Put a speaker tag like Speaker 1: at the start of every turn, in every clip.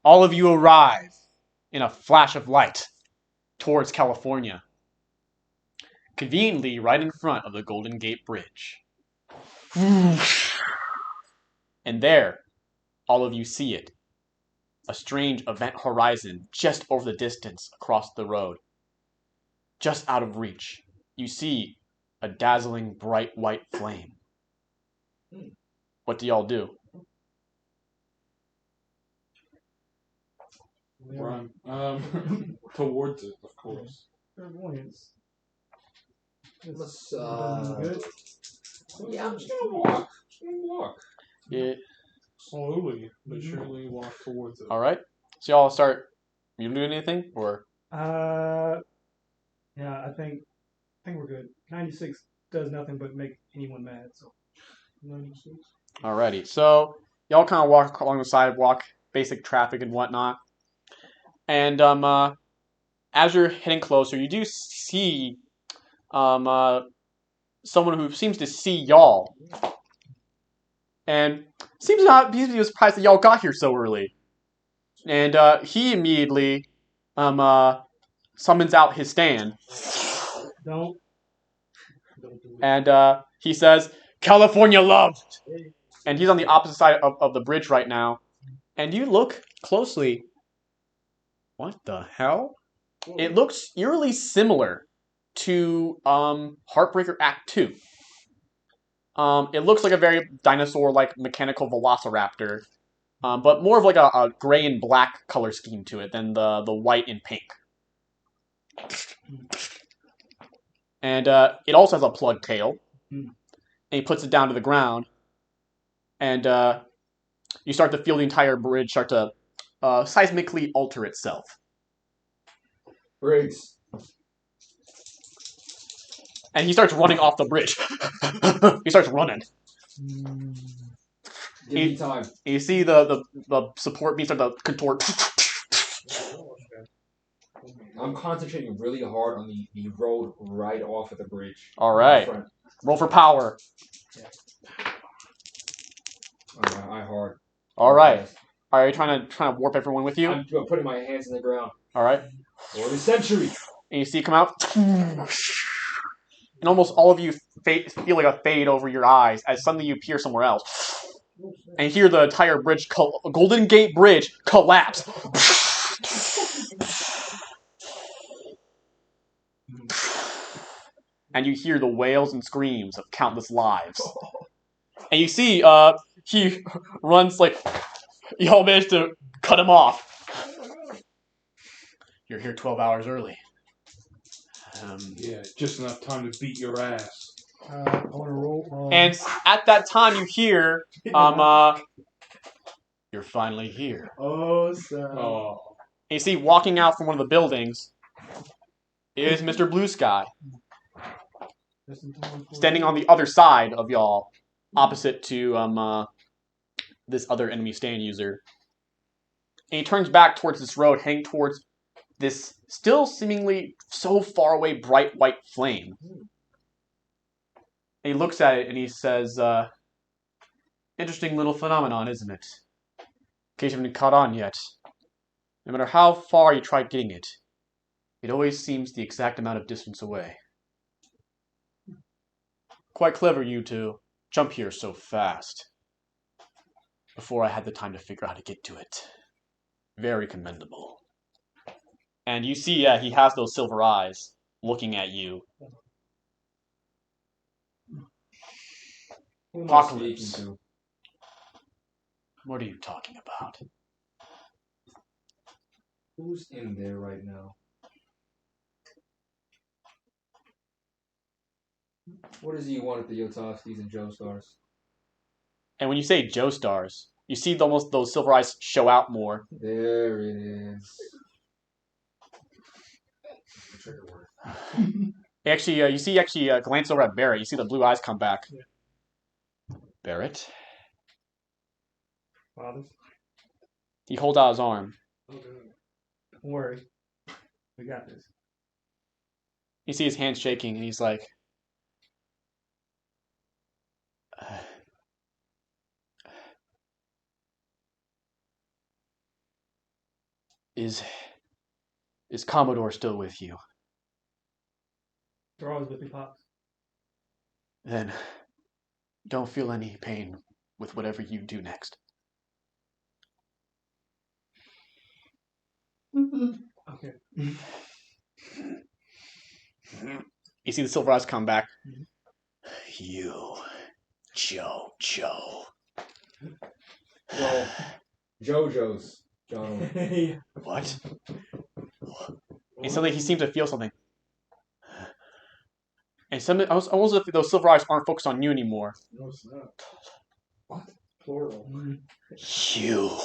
Speaker 1: All of you arrive in a flash of light towards California, conveniently right in front of the Golden Gate Bridge. And there, all of you see it. A strange event horizon just over the distance across the road. Just out of reach, you see a dazzling bright white flame. What do y'all do?
Speaker 2: Run. Towards it, of course.
Speaker 3: Clairvoyance.
Speaker 4: Let's,
Speaker 3: Good.
Speaker 4: yeah, I'm just gonna walk.
Speaker 1: It,
Speaker 2: Slowly, but surely walk towards it.
Speaker 1: all right. So y'all start. You do anything or?
Speaker 3: Yeah, I think we're good. 96 does nothing but make anyone mad. So 96.
Speaker 1: Alrighty. So y'all kind of walk along the sidewalk, basic traffic and whatnot. And as you're hitting closer, you do see someone who seems to see y'all, and seems to be surprised that y'all got here so early. And he immediately summons out his stand,
Speaker 3: Don't do it.
Speaker 1: and he says, "California loved." And he's on the opposite side of the bridge right now. And you look closely. What the hell? It looks eerily similar to Heartbreaker Act 2. It looks like a very dinosaur-like mechanical velociraptor, but more of like a gray and black color scheme to it than the white and pink. And it also has a plug tail. And he puts it down to the ground. And you start to feel the entire bridge start to seismically alter itself.
Speaker 4: Briggs.
Speaker 1: And he starts running off the bridge. He starts running.
Speaker 4: Give me time.
Speaker 1: You see the support beam start to contort.
Speaker 4: I'm concentrating really hard on the road right off of the bridge.
Speaker 1: All right.
Speaker 4: Front.
Speaker 1: Roll for power.
Speaker 4: I hard.
Speaker 1: All right. Are you trying to warp everyone with you?
Speaker 4: I'm putting my hands in the ground.
Speaker 1: All right.
Speaker 4: For the century.
Speaker 1: And you see it come out. And almost all of you feel like a fade over your eyes as suddenly you appear somewhere else. And you hear the entire bridge, Golden Gate Bridge, collapse. And you hear the wails and screams of countless lives. And you see, he runs like, y'all managed to cut him off. You're here 12 hours early.
Speaker 2: Yeah, just enough time to beat your ass.
Speaker 3: I want to roll.
Speaker 1: And at that time, you hear, you're finally here.
Speaker 3: Oh, so.
Speaker 2: Oh.
Speaker 1: And you see, walking out from one of the buildings is Mr. Blue Sky, standing on the other side of y'all, opposite to this other enemy stand user. And he turns back towards this road, heading towards this still seemingly so far away bright white flame. And he looks at it and he says, interesting little phenomenon, isn't it? In case you haven't caught on yet. No matter how far you try getting it, it always seems the exact amount of distance away. Quite clever you to jump here so fast, before I had the time to figure out how to get to it. Very commendable. And you see, he has those silver eyes looking at you.
Speaker 4: Who am I
Speaker 1: Apocalypse.
Speaker 4: speaking to?
Speaker 1: What are you talking about?
Speaker 4: Who's in there right now? What does he want at the Jotovskis and Joe Stars?
Speaker 1: And when you say Joe Stars, you see almost those silver eyes show out more.
Speaker 4: There it is. Trigger word.
Speaker 1: Actually, you see glance over at Barret. You see the blue eyes come back.
Speaker 3: Yeah.
Speaker 1: Barret?
Speaker 3: Father.
Speaker 1: He holds out his arm.
Speaker 3: Okay. Don't worry. We got this.
Speaker 1: You see his hand shaking, and he's like, Is Commodore still with you?
Speaker 3: They're always with me, Pops.
Speaker 1: Then don't feel any pain with whatever you do next.
Speaker 3: Okay.
Speaker 1: You see the silver eyes come back. You, JoJo.
Speaker 4: Well, JoJo's, Jonald.
Speaker 1: What? And suddenly he seems to feel something. And almost as if those silver eyes aren't focused on you anymore.
Speaker 2: No, it's not. What? Plural.
Speaker 1: You.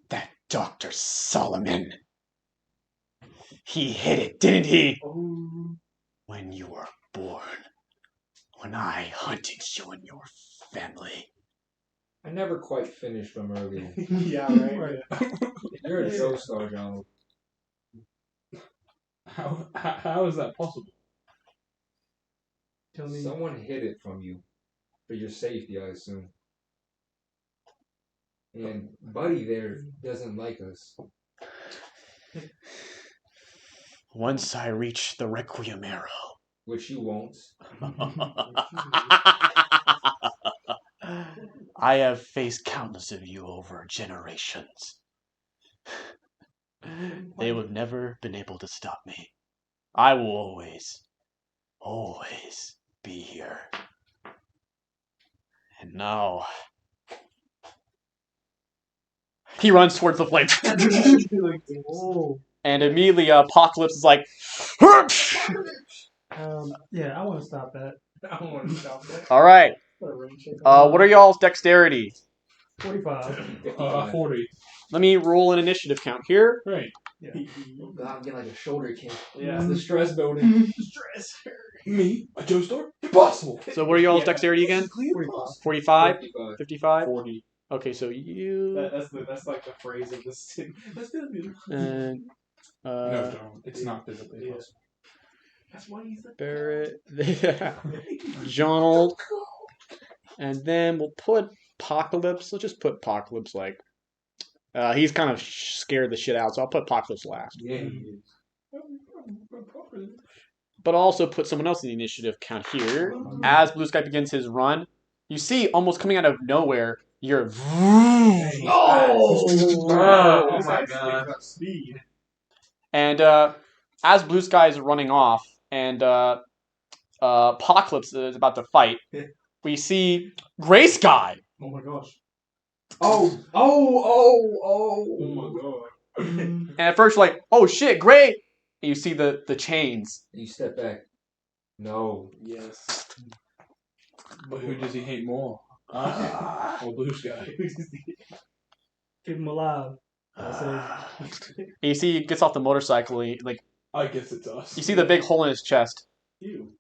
Speaker 1: That Dr. Solomon. He hid it, didn't he? When you were born. When I hunted you and your family.
Speaker 4: I never quite finished from earlier.
Speaker 2: Yeah, right.
Speaker 4: You're a Joestar, Jonald.
Speaker 2: How is that possible?
Speaker 3: Tell me.
Speaker 4: Someone hid it from you. For your safety, I assume. And Buddy there doesn't like us.
Speaker 1: Once I reach the Requiem arrow.
Speaker 4: Which you won't.
Speaker 1: I have faced countless of you over generations. They would have never been able to stop me. I will always be here. And now... He runs towards the flame. And immediately Apocalypse is like...
Speaker 3: Yeah, I want to stop that. I want to stop that.
Speaker 1: Alright. What are y'all's dexterity?
Speaker 3: 45.
Speaker 2: 40.
Speaker 1: Let me roll an initiative count here.
Speaker 2: Right.
Speaker 3: Yeah.
Speaker 4: Oh God, I'm getting like a shoulder kick.
Speaker 3: Yeah.
Speaker 4: It's the stress building.
Speaker 3: Stress.
Speaker 2: Me? A Joestar? Impossible!
Speaker 1: So what are y'all's dexterity again? 45?
Speaker 4: 55.
Speaker 1: 55?
Speaker 2: 40.
Speaker 1: Okay, so you...
Speaker 2: That's like the phrase of this thing. That's gonna be...
Speaker 1: And...
Speaker 2: no, John. It's not physically possible.
Speaker 3: That's why he's the
Speaker 1: Barret... Jonald... And then we'll put Apocalypse. Let's just put Apocalypse like... he's kind of scared the shit out, so I'll put Apocalypse last.
Speaker 4: Yeah, he is.
Speaker 1: But I'll also put someone else in the initiative count here. As Blue Sky begins his run, you see, almost coming out of nowhere, you're...
Speaker 3: Oh my God. Speed.
Speaker 1: And as Blue Sky is running off, and Apocalypse is about to fight, we see Gray Sky.
Speaker 3: Oh my gosh.
Speaker 4: Oh
Speaker 3: my God.
Speaker 1: And at first you're like, oh shit, Gray! And you see the chains.
Speaker 4: You step back. No.
Speaker 2: Yes. But who does he hate more? Us or Blue Sky?
Speaker 3: Keep him alive.
Speaker 1: And you see he gets off the motorcycle, and
Speaker 2: I guess it's us.
Speaker 1: you see the big hole in his chest.
Speaker 3: You.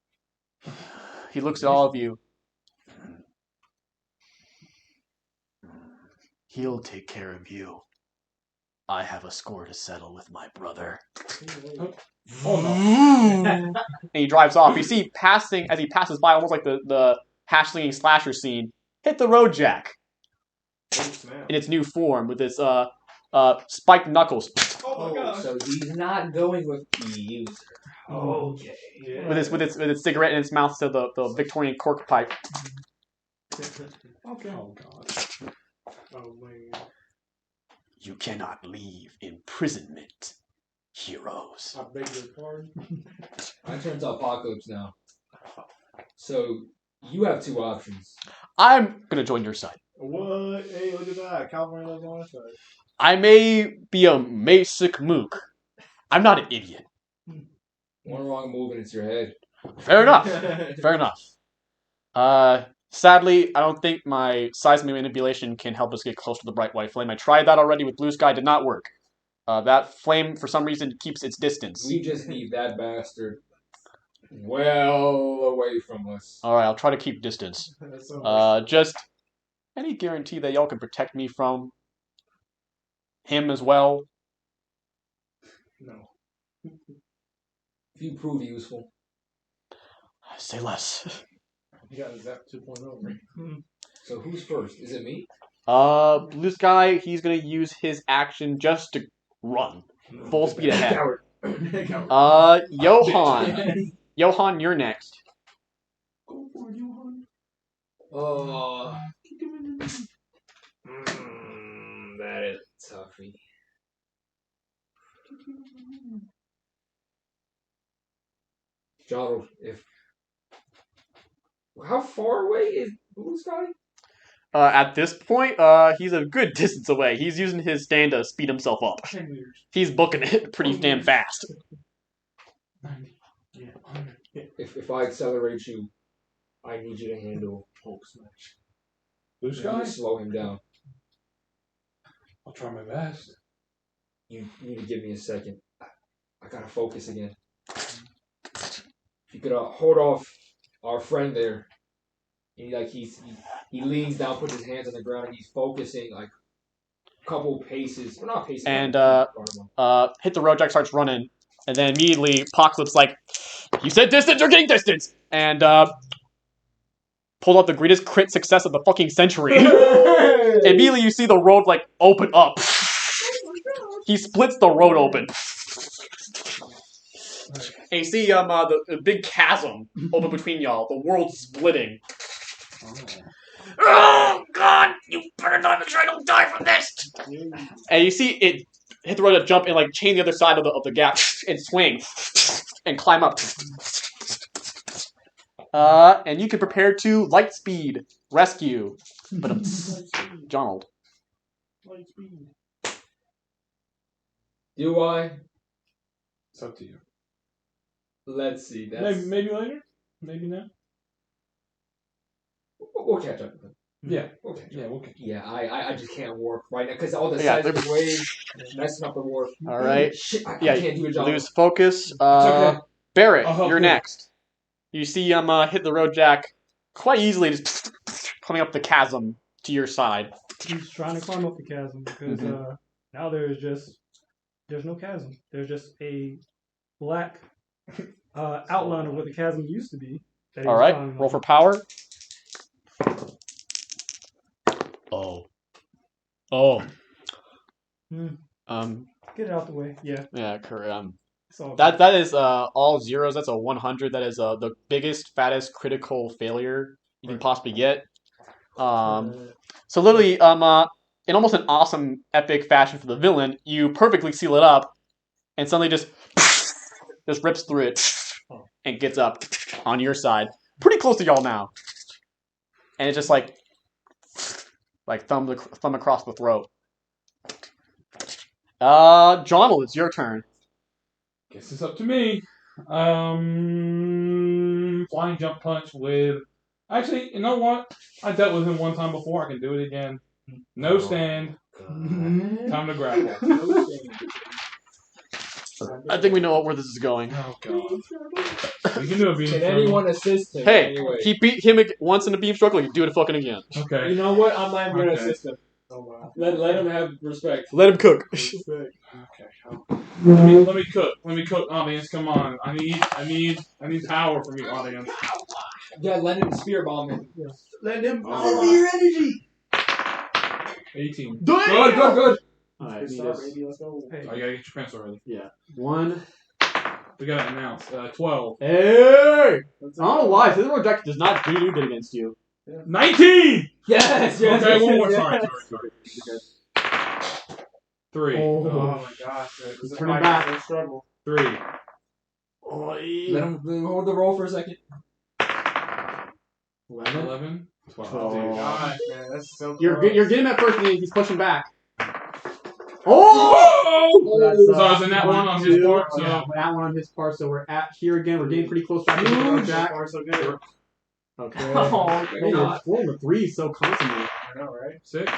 Speaker 1: He looks at all of you. He'll take care of you. I have a score to settle with my brother.
Speaker 2: Oh no.
Speaker 1: And he drives off. You see, as he passes by, almost like the hash-slinging slasher scene, hit the road jack in its new form with its spiked knuckles.
Speaker 3: Oh my gosh.
Speaker 4: So he's not going with the user.
Speaker 3: Okay. Yeah.
Speaker 1: With its cigarette in its mouth, so the Victorian cork pipe.
Speaker 2: Okay. Oh god.
Speaker 3: Oh man.
Speaker 1: You cannot leave imprisonment, heroes.
Speaker 2: I beg your pardon.
Speaker 4: I turn to Apocalypse now. So you have two options.
Speaker 1: I'm gonna join your side.
Speaker 2: What? Hey, look at that. California lives on our side.
Speaker 1: I may be a basic mook. I'm not an idiot.
Speaker 4: One wrong move and it's your head.
Speaker 1: Fair enough. Fair enough. Sadly, I don't think my seismic manipulation can help us get close to the bright white flame. I tried that already with Blue Sky. Did not work. That flame, for some reason, keeps its distance.
Speaker 4: We just need that bastard well away from us.
Speaker 1: All right, I'll try to keep distance. Just any guarantee that y'all can protect me from him as well?
Speaker 3: No.
Speaker 4: If you prove useful.
Speaker 1: I say less.
Speaker 2: You got a Zap 2.0, right?
Speaker 4: So who's first? Is it me?
Speaker 1: Blue Sky, he's gonna use his action just to run. Full speed ahead.
Speaker 4: Coward.
Speaker 1: Johan. Johan, you're next.
Speaker 2: Go for it, Johan.
Speaker 4: Oh. That is toughy. Jonald, how far away is Blue Sky?
Speaker 1: At this point, he's a good distance away. He's using his stand to speed himself up.
Speaker 3: 10 meters.
Speaker 1: He's booking it pretty damn fast.
Speaker 2: 90. Yeah, 100.
Speaker 4: If I accelerate you, I need you to handle Hulk Smash.
Speaker 2: Blue
Speaker 4: I need
Speaker 2: Sky?
Speaker 4: to slow him down.
Speaker 2: I'll try my best.
Speaker 4: You need to give me a second. I gotta focus again. If you could hold off our friend there. And he leans down, puts his hands on the ground, and he's focusing like a couple paces. Well, not paces.
Speaker 1: And Hit the Road Jack starts running, and then immediately Apocalypse like, you said distance, you're getting distance, and pulled out the greatest crit success of the fucking century. Immediately you see the road like open up. He splits the road open. And you see the big chasm open between y'all. The world's splitting. Oh God! You better not make sure I don't die from this. And you see it hit the road to jump and like chain the other side of the gap and swing and climb up. And you can prepare to light speed rescue. But Jonald.
Speaker 3: Light speed.
Speaker 4: Do I?
Speaker 2: It's up to you.
Speaker 4: Let's see. That's...
Speaker 2: Maybe later? Maybe now?
Speaker 4: We'll catch up with him.
Speaker 2: Yeah.
Speaker 4: We'll catch up.
Speaker 2: Yeah, we'll catch up.
Speaker 4: Yeah, I just can't warp right now because all the
Speaker 1: Yeah,
Speaker 4: seismic waves messing up the warp.
Speaker 1: All right.
Speaker 4: Shit, I
Speaker 1: Yeah,
Speaker 4: can't do a job.
Speaker 1: lose focus.
Speaker 2: okay.
Speaker 1: Barret,
Speaker 2: I'll help
Speaker 1: you're
Speaker 2: you.
Speaker 1: next. You see Hit the Road Jack quite easily just coming up the chasm to your side.
Speaker 3: He's trying to climb up the chasm because now there's no chasm. There's just a black outline of what the chasm used to be.
Speaker 1: All right, roll for power. Oh.
Speaker 3: Get it out the way. Yeah.
Speaker 1: Yeah, correct.
Speaker 3: It's all
Speaker 1: That is all zeros. That's a 100. That is the biggest, fattest critical failure you can possibly get. So literally, in almost an awesome, epic fashion for the villain, you perfectly seal it up, and suddenly just rips through it and gets up on your side, pretty close to y'all now, and it's just like thumb across the throat. Jonald, it's your turn.
Speaker 2: Guess it's up to me. Flying jump punch with... Actually, you know what? I dealt with him one time before. I can do it again. No stand. Time to grapple. No stand.
Speaker 1: I think we know where this is going.
Speaker 2: Oh, God. We can do a beam
Speaker 4: Can
Speaker 2: struggle.
Speaker 4: anyone assist him?
Speaker 1: Hey,
Speaker 4: anyway?
Speaker 1: he beat him once in the beam struggle. You do it fucking again.
Speaker 2: Okay.
Speaker 4: You know what? I'm not even gonna
Speaker 2: Okay.
Speaker 4: assist him.
Speaker 3: Oh wow.
Speaker 4: Let him have respect.
Speaker 1: Let him cook.
Speaker 2: Okay. Let me cook. Let me cook, audience. Come on. I need power from you, audience.
Speaker 4: Yeah, let him spear bomb him.
Speaker 3: Let him
Speaker 4: your energy.
Speaker 2: 18.
Speaker 4: Good.
Speaker 1: Alright,
Speaker 3: Let's go. Hey.
Speaker 2: Oh, you gotta get your pencil ready.
Speaker 1: Yeah. 1.
Speaker 2: We gotta announce. 12.
Speaker 1: Hey! I don't know why. Hit the Road Jack does not do good against you.
Speaker 2: 19!
Speaker 4: Yes.
Speaker 2: Okay, one more.
Speaker 4: yes.
Speaker 2: Sorry. 3.
Speaker 3: Oh
Speaker 2: Oh,
Speaker 3: my gosh.
Speaker 1: Turn it back.
Speaker 3: Struggle.
Speaker 2: 3.
Speaker 4: Let him hold the roll for a second.
Speaker 2: 11. 12.
Speaker 1: Oh.
Speaker 2: Dude.
Speaker 3: Gosh, man, that's so
Speaker 1: You're
Speaker 3: close.
Speaker 1: getting him at first, and he's pushing back. Oh!
Speaker 3: That's,
Speaker 2: So I was in that one on his part. So
Speaker 1: Yeah, that one on his part. So we're at here again. We're getting pretty close back to the Road Jack.
Speaker 3: So good.
Speaker 1: Okay.
Speaker 4: Oh,
Speaker 1: Man, you're rolling the 3 so constantly.
Speaker 3: I know, right?
Speaker 2: 6.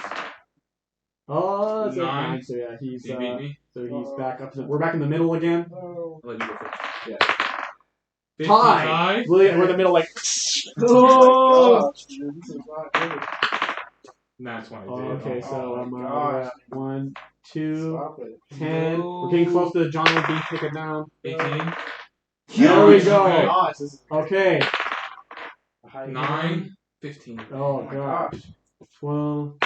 Speaker 1: Oh, that's
Speaker 2: 9.
Speaker 1: 9. So yeah, he's
Speaker 2: He beat me.
Speaker 1: so he's back up. We're back in the middle again.
Speaker 3: Oh.
Speaker 2: I'll let you go first.
Speaker 1: Yeah.
Speaker 2: 50
Speaker 1: Tie.
Speaker 2: tie.
Speaker 1: We're in the middle, like.
Speaker 3: Oh, dude, this is not good.
Speaker 2: That's what I did.
Speaker 1: Okay, so
Speaker 3: Oh
Speaker 1: I'm
Speaker 3: my gosh.
Speaker 1: at 1, 2,
Speaker 3: Stop it.
Speaker 1: 10. We're getting close to the Jonald being taken down.
Speaker 2: 18.
Speaker 1: There we go.
Speaker 2: Okay.
Speaker 3: Gosh, this is
Speaker 1: Okay.
Speaker 3: a high
Speaker 2: 9. 15.
Speaker 1: Oh
Speaker 3: my
Speaker 1: god.
Speaker 3: gosh.
Speaker 1: 12.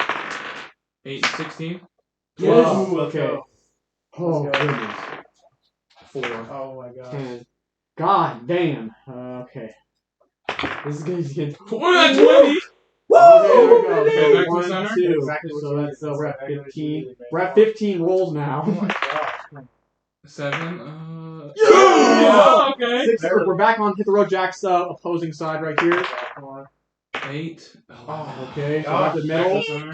Speaker 2: 8 and 16.
Speaker 5: Yes.
Speaker 3: Ooh, let's
Speaker 5: Okay.
Speaker 3: go.
Speaker 5: Oh,
Speaker 3: Let's go.
Speaker 5: goodness.
Speaker 2: 4.
Speaker 3: Oh my god.
Speaker 5: 10. God damn. Okay. This is going to get.
Speaker 2: 20!
Speaker 5: Okay, there we go.
Speaker 2: Okay,
Speaker 5: Okay,
Speaker 2: back to
Speaker 5: 1,
Speaker 2: center.
Speaker 5: 2.
Speaker 3: Exactly what
Speaker 5: So
Speaker 3: you
Speaker 5: that's
Speaker 3: needed.
Speaker 5: we're at
Speaker 3: Exactly what you
Speaker 5: 15.
Speaker 3: needed, man.
Speaker 5: We're at 15 rolls
Speaker 3: Oh
Speaker 5: now.
Speaker 3: my god.
Speaker 2: 7.
Speaker 5: Yeah!
Speaker 2: Okay.
Speaker 5: 6. We're back on Hit the Road Jack's opposing side right here.
Speaker 3: Come on.
Speaker 2: 8.
Speaker 3: Oh,
Speaker 5: Okay, so
Speaker 3: God.
Speaker 5: back to the
Speaker 2: Back
Speaker 5: middle.
Speaker 2: to center.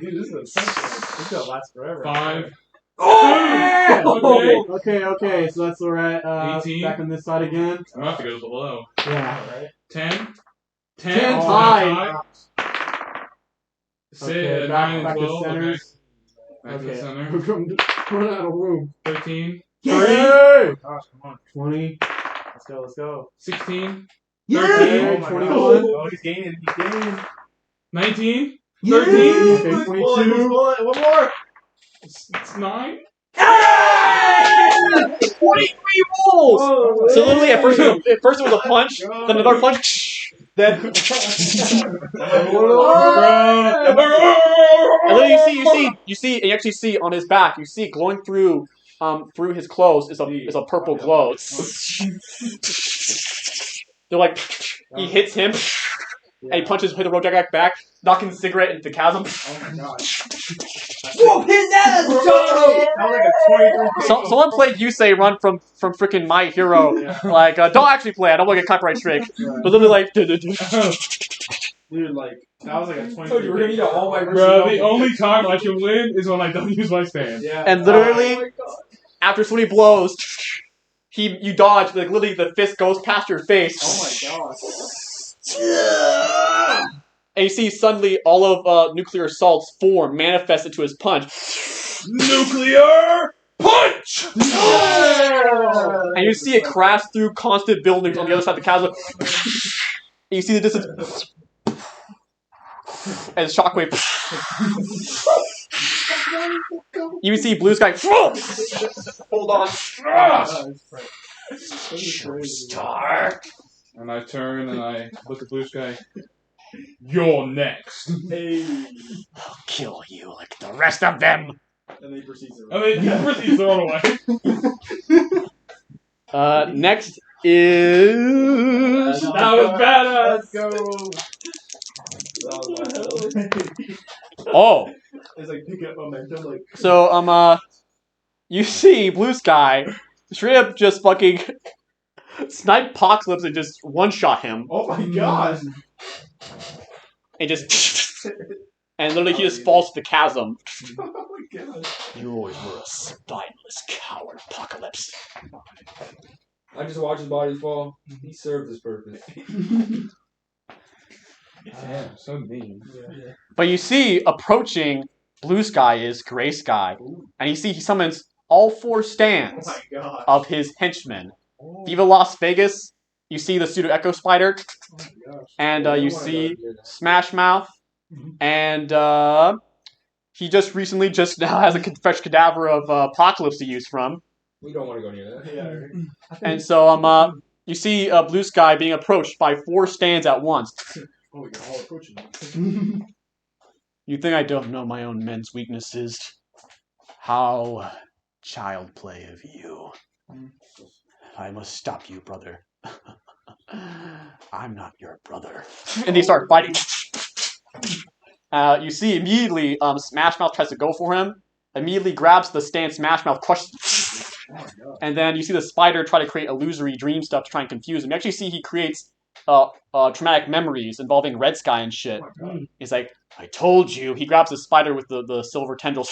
Speaker 3: Dude, this is essential. This is gonna last forever.
Speaker 2: 5.
Speaker 5: Oh! Okay, so that's we're at
Speaker 2: 18.
Speaker 5: back on this side again.
Speaker 2: I'm about to go below.
Speaker 5: Yeah.
Speaker 3: Alright.
Speaker 2: 10.
Speaker 5: 10
Speaker 2: Oh,
Speaker 5: tied. Okay,
Speaker 2: 9
Speaker 5: back
Speaker 2: and
Speaker 5: to
Speaker 2: 12. Okay.
Speaker 5: centers.
Speaker 2: Back to the
Speaker 5: Okay.
Speaker 2: center.
Speaker 5: We're running out of room.
Speaker 2: 13.
Speaker 5: Yay!
Speaker 3: Gosh, come on.
Speaker 5: 20.
Speaker 3: Let's go.
Speaker 2: 16.
Speaker 5: Yay!
Speaker 2: 13.
Speaker 3: Oh my
Speaker 5: 21.
Speaker 3: god. Oh, he's gaining.
Speaker 2: 19.
Speaker 5: Yay!
Speaker 2: 13.
Speaker 5: Okay, 22.
Speaker 3: One more.
Speaker 2: It's 9.
Speaker 1: 23 rolls!
Speaker 3: Oh,
Speaker 1: So literally, at first it was a punch,
Speaker 3: God.
Speaker 1: then another punch, then... And then you actually see on his back, you see glowing through his clothes is a purple glow. They're like, he hits him, and he punches Hit the Road Jack back, knocking the cigarette into the chasm.
Speaker 3: Oh my god.
Speaker 4: Whoop his ass, Jojo!
Speaker 3: That was like a 23.
Speaker 1: Someone played Yusei run from freaking My Hero.
Speaker 3: Yeah.
Speaker 1: Like, don't actually play. I don't want to get copyright strike.
Speaker 3: Right.
Speaker 1: But literally like,
Speaker 3: Dude, like, that was like a 23.
Speaker 4: Told you we're gonna need all my
Speaker 2: Bro, the only time I can win is when I don't use my stand.
Speaker 3: Yeah.
Speaker 1: and literally,
Speaker 4: Oh my God.
Speaker 1: after so many blows, you dodge. Like literally, the fist goes past your face.
Speaker 3: Oh my god.
Speaker 1: And you see suddenly all of nuclear salts form, manifest into his punch.
Speaker 2: Nuclear punch!
Speaker 1: And you see it crash through constant buildings on the other side of the chasm. And you see the distance. And shockwave. You see blue sky. Hold on. Star.
Speaker 2: And I turn and I look at Blue Sky. You're next.
Speaker 1: I'll kill you like the rest of them.
Speaker 3: And then he proceeds to
Speaker 2: And then you proceed throw it away.
Speaker 1: Next is.
Speaker 2: That was badass.
Speaker 3: Let's go.
Speaker 1: Oh,
Speaker 3: It's like pick up momentum, like.
Speaker 1: so you see Blue Sky straight up just fucking snipe Apocalypse and just one shot him
Speaker 3: Oh my gosh.
Speaker 1: and just and literally he just falls to the chasm.
Speaker 3: Oh my gosh.
Speaker 1: You always were a spineless coward, Apocalypse.
Speaker 4: I just watch his body fall. He served his purpose.
Speaker 2: Damn, so mean.
Speaker 3: Yeah.
Speaker 1: But you see, approaching Blue Sky is Gray Sky, and you see he summons all four
Speaker 3: Oh
Speaker 1: stands
Speaker 3: my god.
Speaker 1: of his henchmen. Viva Las Vegas. You see the pseudo Echo Spider,
Speaker 3: Oh my gosh.
Speaker 1: and you see
Speaker 4: see.
Speaker 1: Smash Mouth, and he just recently now has a fresh cadaver of Apocalypse to use from.
Speaker 4: We don't want to go near that.
Speaker 3: Yeah. Right.
Speaker 1: And so you see Blue Sky being approached by four stands at once.
Speaker 3: Oh, we got all approaching him.
Speaker 1: You think I don't know my own men's weaknesses? How child play of you. I must stop you, brother. I'm not your brother. And they start fighting. You see immediately Smash Mouth tries to go for him. Immediately grabs the stand Smash Mouth, crushes.
Speaker 3: Oh my god.
Speaker 1: And then you see the spider try to create illusory dream stuff to try and confuse him. You actually see he creates traumatic memories involving Red Sky and shit.
Speaker 3: Oh my god.
Speaker 1: He's like, I told you. He grabs the spider with the silver tendrils.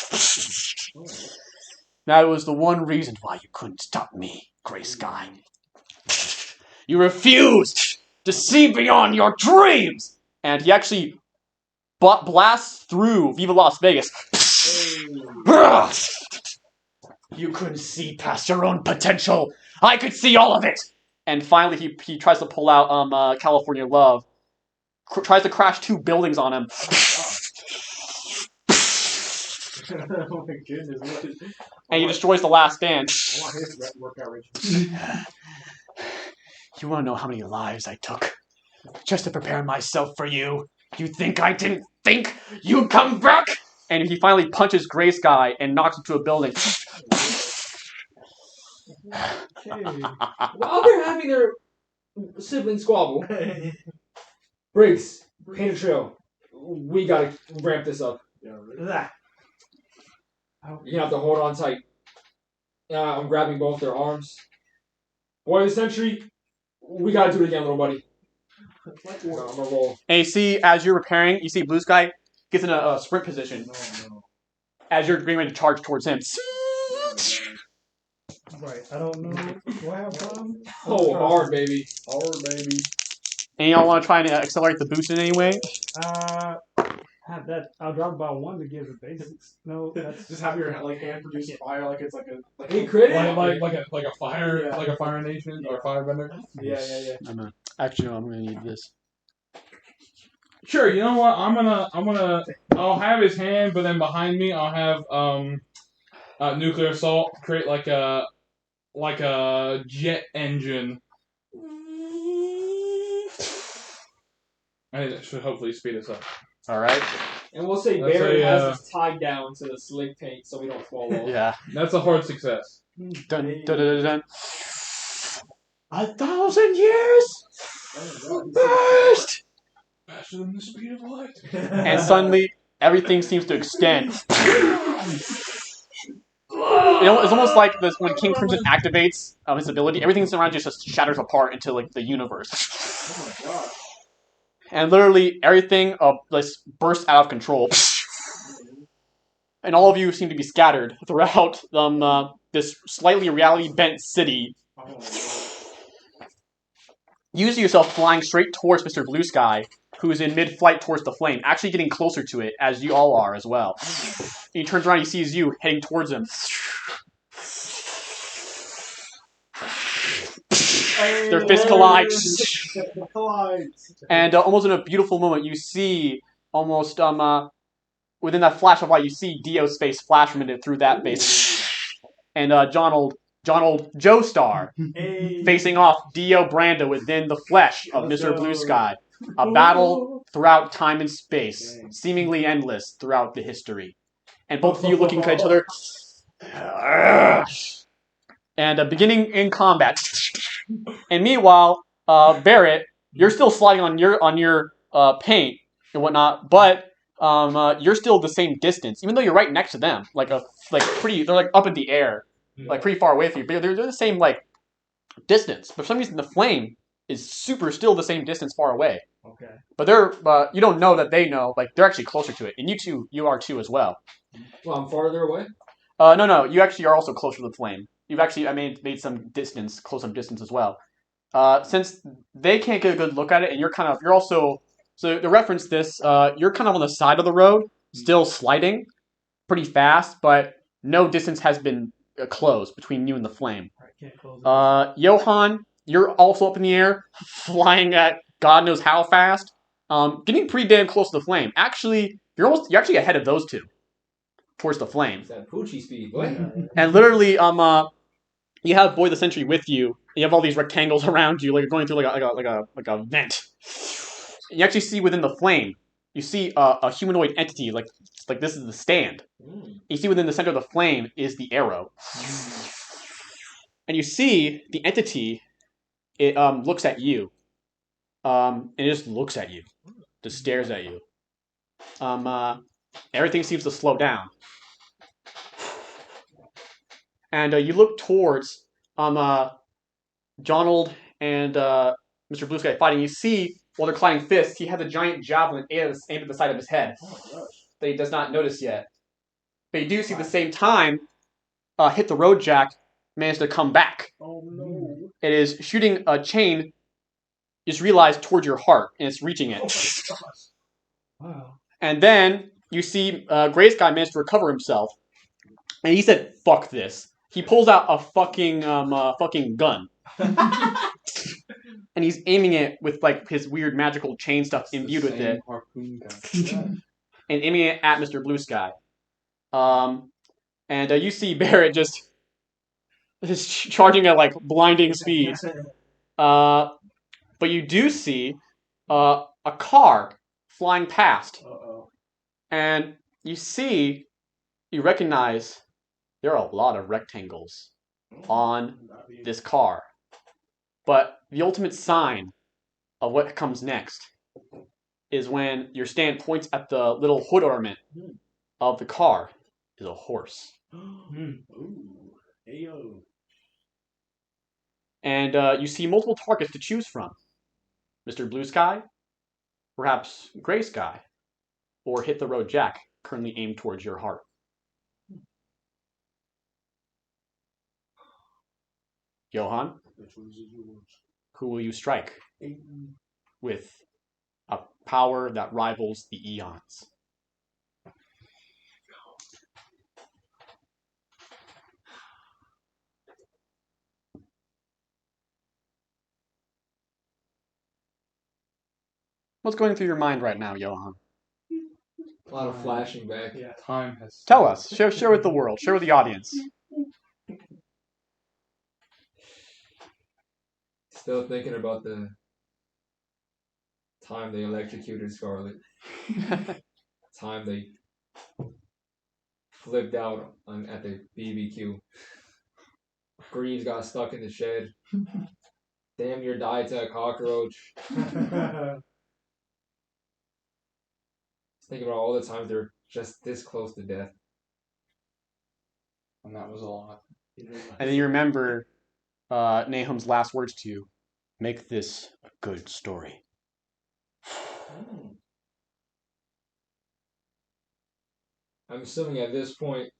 Speaker 1: That was the one reason why you couldn't stop me, Gray Sky. You refused to see beyond your dreams! And he actually blasts through Viva Las Vegas. You couldn't see past your own potential. I could see all of it. And finally, he tries to pull out California Love. Tries to crash two buildings on him.
Speaker 3: Oh my goodness. What is...
Speaker 1: And he destroys the last stand.
Speaker 3: I want his workout ritual.
Speaker 1: You want to know how many lives I took just to prepare myself for you? You think I didn't think you'd come back? and he finally punches Gray Sky and knocks him to a building.
Speaker 3: Okay.
Speaker 4: While they're having their sibling squabble, Briggs, paint a trail. We gotta ramp this up.
Speaker 3: Blah.
Speaker 4: You're gonna have to hold on tight. I'm grabbing both their arms. Boy of the century, we gotta do it again, little buddy. I'm gonna roll.
Speaker 1: And you see, as you're repairing, you see Blue Sky gets in a sprint position as you're getting ready to charge towards him.
Speaker 3: Right. I don't know. Do I have time?
Speaker 4: Oh, hard, baby.
Speaker 1: And y'all want to try and accelerate the boost in any way?
Speaker 3: Have that. I'll drop by one to give the basics. No, that's
Speaker 6: Just have your hand produce fire like it's like a
Speaker 4: Hey, crit.
Speaker 2: Like a fire like a fire nation or firebender.
Speaker 6: yeah.
Speaker 1: Actually, no, I'm gonna need this.
Speaker 2: Sure, you know what? I'll have his hand, but then behind me I'll have nuclear assault create like a jet engine. I think that should hopefully speed us up.
Speaker 1: All right.
Speaker 4: And we'll say
Speaker 2: That's
Speaker 4: Barret
Speaker 2: a,
Speaker 4: has us tied down to the slick paint so we don't fall off.
Speaker 1: Yeah.
Speaker 2: That's a hard success.
Speaker 1: Dun, dun, dun, dun, dun. 1,000 years burst,
Speaker 2: Faster than the speed of light.
Speaker 1: and suddenly everything seems to extend. It's almost like this when King Crimson activates his ability. Everything around you just shatters apart into like the universe. And literally everything bursts out of control. And all of you seem to be scattered throughout this slightly reality-bent city. You see yourself flying straight towards Mr. Blue Sky, who is in mid-flight towards the flame, actually getting closer to it, as you all are as well. And he turns around, he sees you heading towards him. Their fists collide. And almost in a beautiful moment, you see almost within that flash of light, you see Dio's face flash from it through that face, and Jonald Joestar facing off Dio Brando within the flesh of Mr. Blue Sky. A battle throughout time and space, seemingly endless throughout the history, and both of you looking at each other. And beginning in combat. And meanwhile, Barret, you're still sliding on your paint and whatnot, but you're still the same distance, even though you're right next to them. They're like up in the air, like pretty far away from you. But they're the same like distance. But for some reason, the flame is still the same distance far away.
Speaker 3: okay.
Speaker 1: But they're you don't know that they know. Like they're actually closer to it, and you are too as well.
Speaker 4: Well, I'm farther away.
Speaker 1: No, you actually are also closer to the flame. You've actually made some distance, close up distance as well. Since they can't get a good look at it, and you're also, so to reference this, you're kind of on the side of the road, still sliding pretty fast, but no distance has been closed between you and the flame.
Speaker 3: Alright, can't close it.
Speaker 1: Johan, you're also up in the air, flying at God knows how fast, getting pretty damn close to the flame. Actually, you're actually ahead of those two, towards the flame.
Speaker 4: It's that Poochie speed, boy.
Speaker 1: And literally, you have Boy the Sentry with you. You have all these rectangles around you, like you're going through like a vent. And you actually see within the flame, you see a humanoid entity, like this is the stand. You see within the center of the flame is the arrow. And you see the entity, it looks at you. And it just looks at you. Just stares at you. Everything seems to slow down. And you look towards Jonald and Mr. Blue Sky fighting. You see, while they're colliding fists, he has a giant javelin aimed at the side of his head that he does not notice yet. But you do see at the same time, Hit the Road Jack managed to come back.
Speaker 6: Oh no.
Speaker 1: It is shooting a chain, you just realize, towards your heart, and it's reaching it.
Speaker 3: Wow.
Speaker 1: And then you see Gray Sky managed to recover himself. And he said, "Fuck this." He pulls out a fucking gun. And he's aiming it with like his weird magical chain stuff imbued with it. And aiming it at Mr. Blue Sky. And you see Barret just charging at like blinding speed. But you do see a car flying past.
Speaker 6: Uh-oh.
Speaker 1: And you recognize there are a lot of rectangles on this car. But the ultimate sign of what comes next is when your stand points at the little hood ornament of the car is a horse.
Speaker 6: Ooh. Heyo.
Speaker 1: And you see multiple targets to choose from. Mr. Blue Sky, perhaps Gray Sky, or Hit the Road Jack, currently aimed towards your heart. Johan,
Speaker 6: Which ones is yours?
Speaker 1: who will you strike with a power that rivals the eons? What's going through your mind right now, Johan?
Speaker 4: A lot of flashing back.
Speaker 6: Yeah.
Speaker 2: Time has.
Speaker 1: Tell us. Share with the world. Share with the audience.
Speaker 4: Still thinking about the time they electrocuted Scarlet. Time they flipped out at the BBQ. Greaves got stuck in the shed. Damn near died to a cockroach. Thinking about all the times they're just this close to death.
Speaker 2: And that was a lot.
Speaker 1: And then you remember Nahum's last words to you. Make this a good story.
Speaker 4: I'm assuming at this point,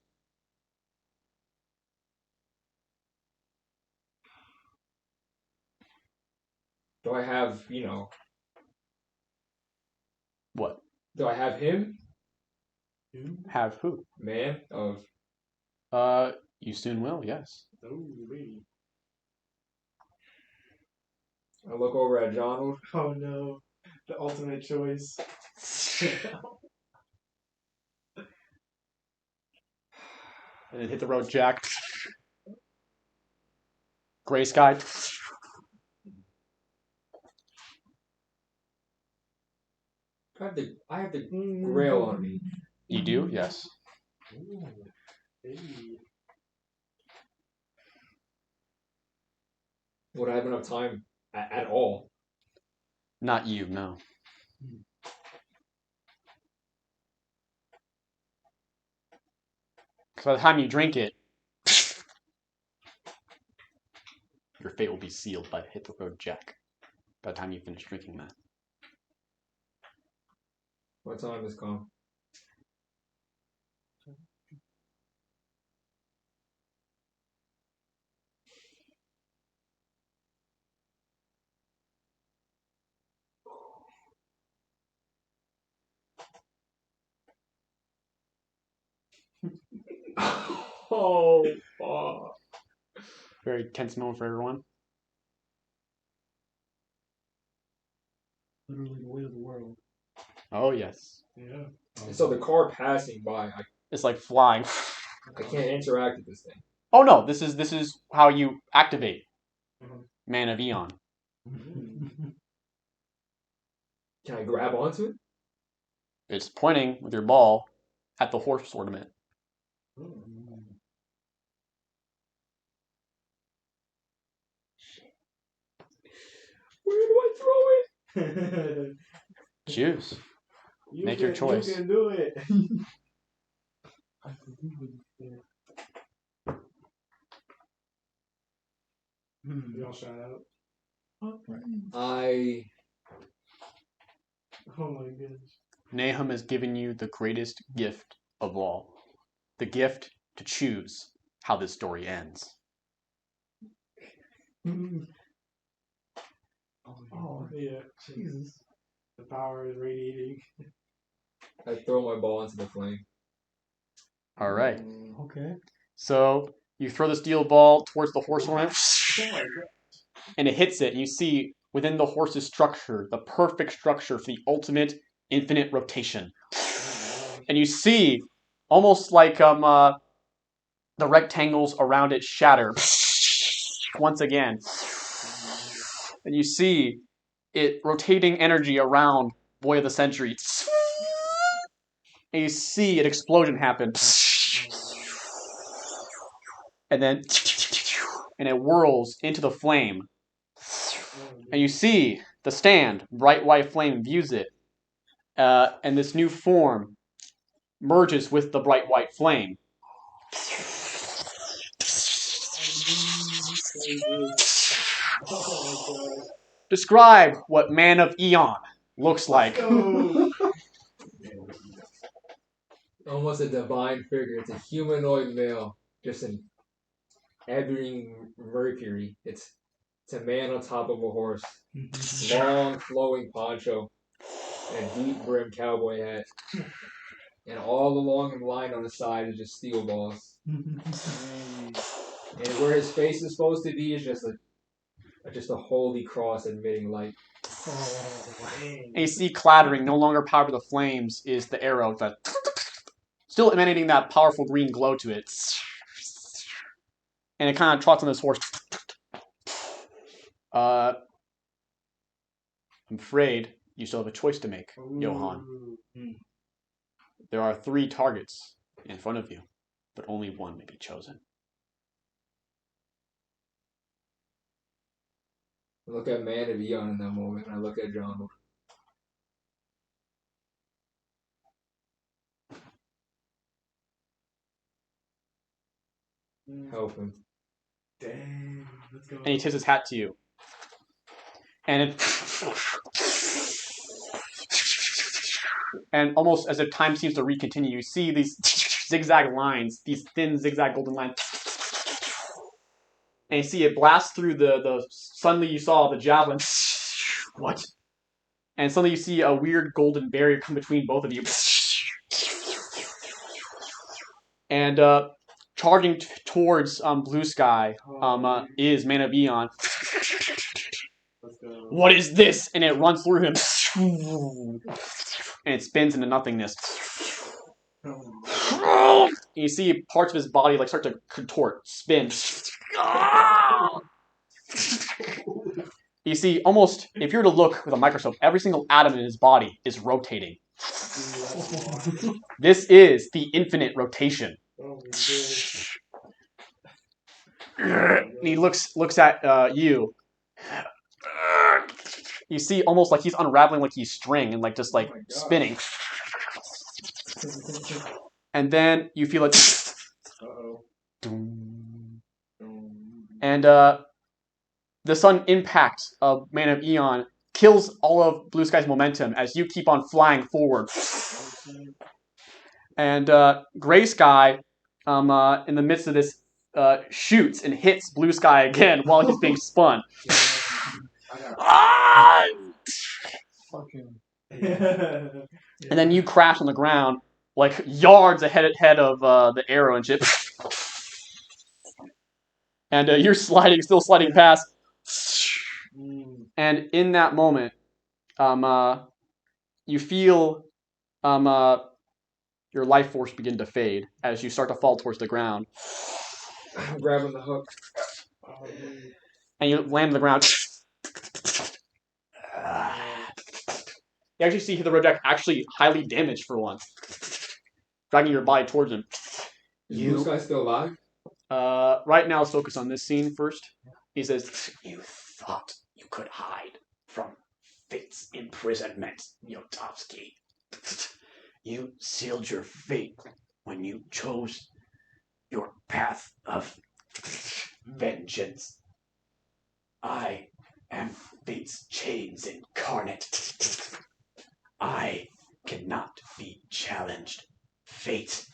Speaker 4: do I have,
Speaker 1: What?
Speaker 4: do I have him?
Speaker 1: Have who?
Speaker 4: Man of,
Speaker 1: You soon will, yes.
Speaker 6: Oh, baby.
Speaker 4: I look over at Jonald.
Speaker 6: Oh no. The ultimate choice.
Speaker 1: And then Hit the Road Jack. Gray Sky.
Speaker 4: I have the grail on me.
Speaker 1: You do? Yes.
Speaker 6: Ooh, hey.
Speaker 4: Would I have enough time at all?
Speaker 1: Not you, no. Because by the time you drink it, your fate will be sealed by Hit the Road Jack. By the time you finish drinking that.
Speaker 4: What time is come?
Speaker 6: Oh, fuck.
Speaker 1: Very tense moment for everyone.
Speaker 3: Literally the weight of the world.
Speaker 1: Oh, yes.
Speaker 6: Yeah.
Speaker 4: And so the car passing by,
Speaker 1: It's like flying.
Speaker 4: I can't interact with this thing.
Speaker 1: Oh, no. This is how you activate
Speaker 6: Mhm.
Speaker 1: Man of Eon.
Speaker 4: Can I grab onto it?
Speaker 1: It's pointing with your ball at the horse ornament.
Speaker 4: Where do I throw it?
Speaker 1: Choose.
Speaker 6: You
Speaker 1: Make your choice.
Speaker 6: You can do it. You all shout out.
Speaker 4: I
Speaker 6: Oh my goodness.
Speaker 1: Nahum has given you the greatest gift of all. The gift to choose how this story ends.
Speaker 6: Oh yeah. Jesus. The power is radiating.
Speaker 4: throw my ball into the flame.
Speaker 1: All right.
Speaker 3: Okay.
Speaker 1: So you throw the steel ball towards the horse ornament,
Speaker 6: Oh my god.
Speaker 1: and it hits it. And you see within the horse's structure, the perfect structure for the ultimate infinite rotation. And you see almost like the rectangles around it shatter once again. And you see it rotating energy around Boy of the Century. and you see an explosion happen. And then and it whirls into the flame. And you see the stand, bright white flame views it. And this new form merges with the bright white flame. Describe what Man of Eon looks like.
Speaker 4: Almost a divine figure. It's a humanoid male, just an ebony Mercury. It's a man on top of a horse, long flowing poncho, and a deep brimmed cowboy hat, and all along the line on the side is just steel balls. And where his face is supposed to be is just a holy cross emitting light.
Speaker 1: And you see clattering, no longer powered by the flames, is the arrow that still emanating that powerful green glow to it. And it kind of trots on this horse. I'm afraid you still have a choice to make, Johan. There are 3 targets in front of you, but only one may be chosen.
Speaker 4: I look at Man of Eon in that moment, and I look at Jonald. Help him.
Speaker 6: Dang. Let's go.
Speaker 1: And he tips his hat to you. And it... And almost as if time seems to recontinue, you see these zigzag lines, these thin zigzag golden lines. And you see it blast through the suddenly you saw the javelin. What? And suddenly you see a weird golden barrier come between both of you. And charging towards Blue Sky is Man of Eon.
Speaker 6: Let's go.
Speaker 1: What is this? And it runs through him. And it spins into nothingness. And you see parts of his body like start to contort, spin. You see almost, if you were to look with a microscope, every single atom in his body is rotating. This is the infinite rotation. And he looks at you. You see almost like he's unraveling like he's string and like just like spinning. And then you feel it. And the sudden impact of Man of Eon kills all of Blue Sky's momentum as you keep on flying forward. And Gray Sky, in the midst of this, shoots and hits Blue Sky again while he's being spun. And then you crash on the ground, like yards ahead of the arrow and shit. And you're still sliding past. And in that moment, you feel your life force begin to fade as you start to fall towards the ground.
Speaker 4: I'm grabbing the hook.
Speaker 1: And you land on the ground. You actually see the Rojack actually highly damaged for once. Dragging your body towards him.
Speaker 4: Is Blue Sky still alive?
Speaker 1: Right now, let's focus on this scene first. He says, "You thought you could hide from fate's imprisonment, Jotovski. You sealed your fate when you chose your path of vengeance. I am fate's chains incarnate. I cannot be challenged. Fate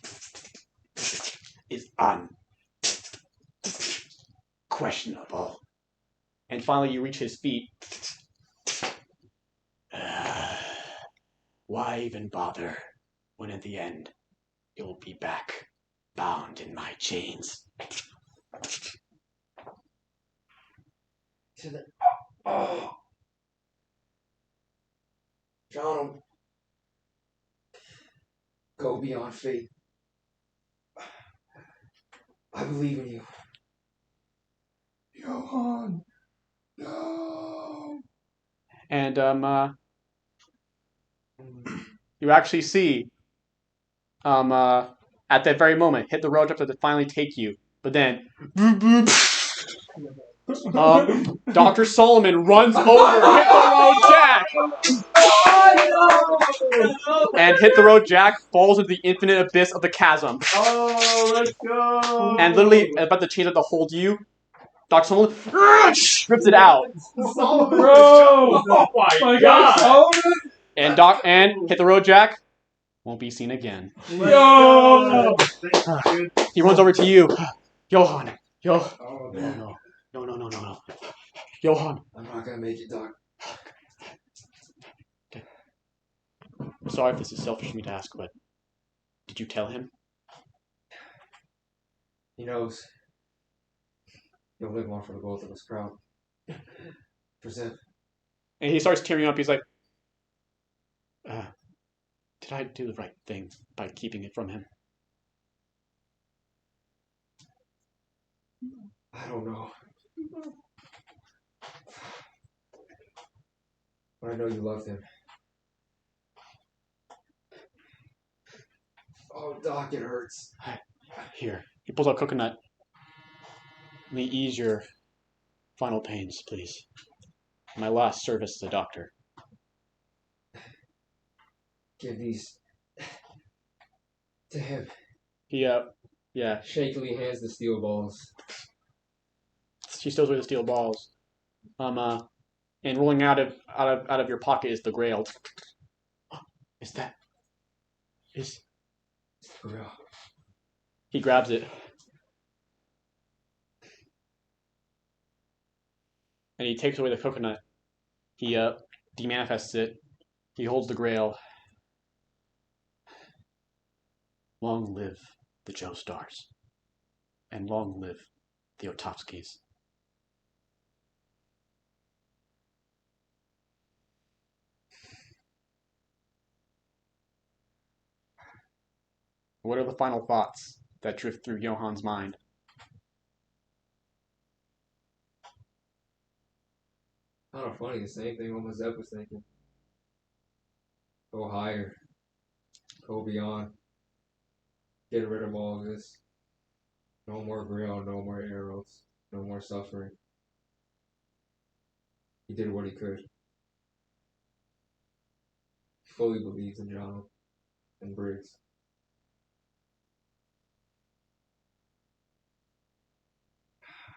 Speaker 1: is unquestionable." And finally you reach his feet. Why even bother when at the end you'll be back, bound in my chains?
Speaker 4: Jonald, go beyond fate. I believe in you.
Speaker 6: Johan, no.
Speaker 1: And you actually see At that very moment, hit the road to finally take you. But then, Dr. Solomon runs over, hit the road jack, and hit the road jack, falls into the infinite abyss of the chasm.
Speaker 5: Oh, let's go!
Speaker 1: And literally, about to change it to hold you, Dr. Solomon rips it out.
Speaker 5: Solomon!
Speaker 2: Bro!
Speaker 5: Oh my god!
Speaker 2: Solomon?
Speaker 1: And hit the road jack, won't be seen again.
Speaker 2: Yo!
Speaker 1: He runs over to you. Johan.
Speaker 4: Oh, man.
Speaker 1: No. Johan.
Speaker 4: I'm not gonna make it, Doc.
Speaker 1: I'm sorry if this is selfish of me to ask, but did you tell him?
Speaker 4: He knows. You'll live on for the both of us, proud. Present.
Speaker 1: And he starts tearing up. He's like, did I do the right thing by keeping it from him?
Speaker 4: I don't know. But I know you loved him. Oh, Doc, it hurts.
Speaker 1: Here. He pulls out coconut. Let me ease your final pains, please. My last service as a doctor.
Speaker 4: Give these to him.
Speaker 1: He, yeah.
Speaker 4: Shakily hands the steel balls.
Speaker 1: She still with the steel balls. And rolling out of your pocket is the grail. Is that?
Speaker 4: Real.
Speaker 1: He grabs it. And he takes away the coconut. He demanifests it. He holds the grail. Long live the Joestars. And long live the Jotovskis. What are the final thoughts that drift through Johan's mind?
Speaker 4: Kind of funny, the same thing almost Zeb was thinking. Go higher. Go beyond. Get rid of all of this. No more grill, no more arrows, no more suffering. He did what he could. He fully believes in Jonald and Briggs.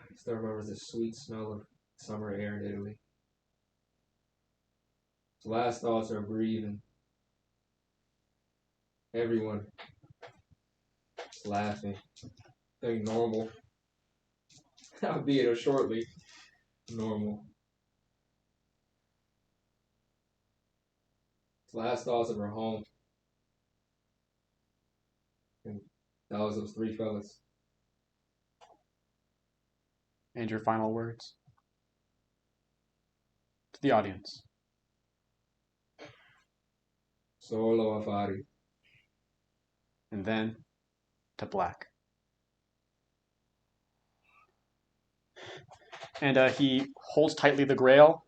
Speaker 4: He still remembers the sweet smell of summer air in Italy. His last thoughts are breathing. Everyone is laughing. Thing normal. Albeit a shortly normal. His last thoughts of her home. And that was those three fellas.
Speaker 1: And your final words? To the audience.
Speaker 4: Solo affari.
Speaker 1: And then to black. And he holds tightly the grail.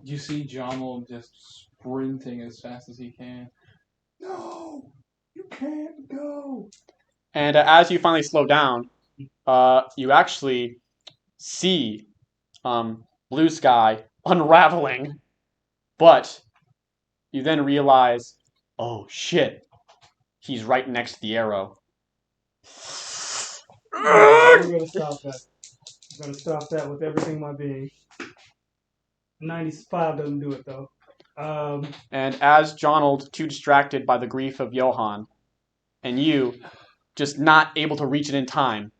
Speaker 2: You see Jonald just sprinting as fast as he can. No! You can't go!
Speaker 1: And as you finally slow down, you actually see blue sky unraveling. But you then realize, oh shit, he's right next to the arrow.
Speaker 3: I'm going to stop that. I'm going to stop that with everything in my being. 95 doesn't do it, though.
Speaker 1: And as Jonald, too distracted by the grief of Johan, and you, just not able to reach it in time,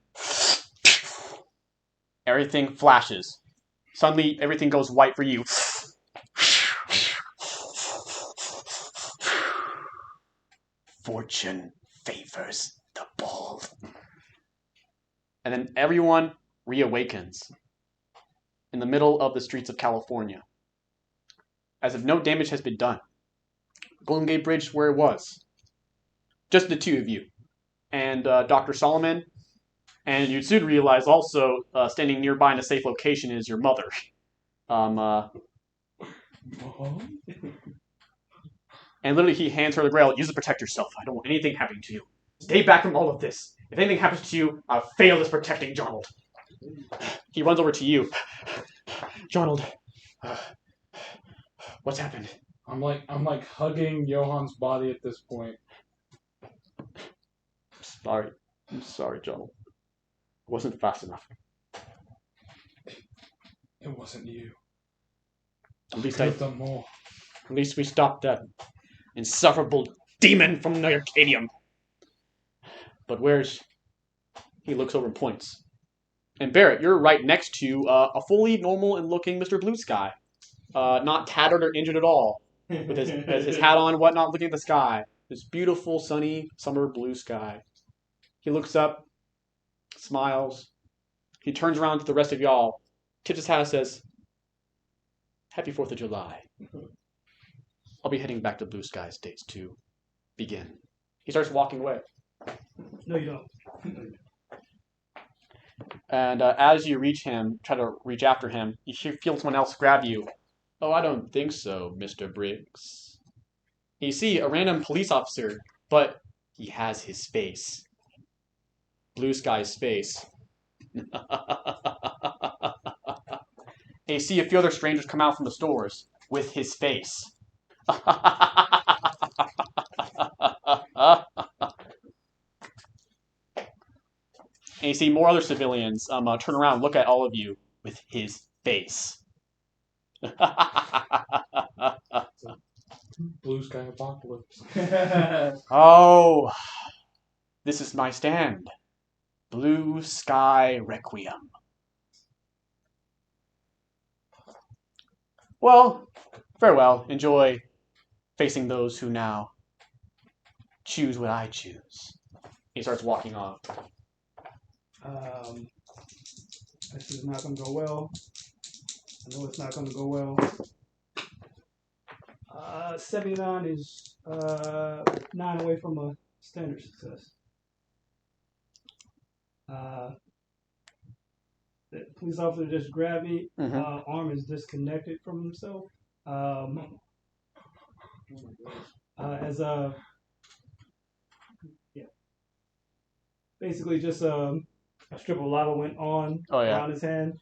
Speaker 1: everything flashes. Suddenly, everything goes white for you. Fortune favors the bold. And then everyone reawakens in the middle of the streets of California, as if no damage has been done. Golden Gate Bridge where it was. Just the two of you. And Dr. Solomon. And you'd soon realize also, standing nearby in a safe location is your mother. And literally, he hands her the grail. Use it to protect yourself. I don't want anything happening to you. Stay back from all of this. If anything happens to you, I'll fail as protecting Jonald. He runs over to you. Jonald, what's happened?
Speaker 2: I'm like hugging Johan's body at this point.
Speaker 1: I'm sorry, Jonald. It wasn't fast enough.
Speaker 2: It wasn't you.
Speaker 1: At least
Speaker 2: Could have done more.
Speaker 1: At least we stopped that insufferable demon from the Arcadium. But where's... He looks over and points. And Barret, you're right next to a fully normal and looking Mr. Blue Sky. Not tattered or injured at all. With his hat on and whatnot, looking at the sky. This beautiful, sunny, summer blue sky. He looks up, smiles. He turns around to the rest of y'all, tips his hat and says, Happy 4th of July. I'll be heading back to Blue Sky Estates to begin. He starts walking away.
Speaker 3: No, you don't.
Speaker 1: And as you try to reach after him, you feel someone else grab you. Oh, I don't think so, Mr. Briggs. You see a random police officer, but he has his face. Blue Sky's face. And you see a few other strangers come out from the stores with his face. And you see more other civilians turn around and look at all of you with his face.
Speaker 2: Blue sky apocalypse.
Speaker 1: Oh, this is my stand. Blue Sky Requiem. Well, farewell. Enjoy facing those who now choose what I choose. He starts walking off.
Speaker 3: This is not going to go well. I know it's not going to go well. 79 is 9 away from a standard success. The police officer just grabbed me. Arm is disconnected from himself. Basically just a strip of lava went on around his hand.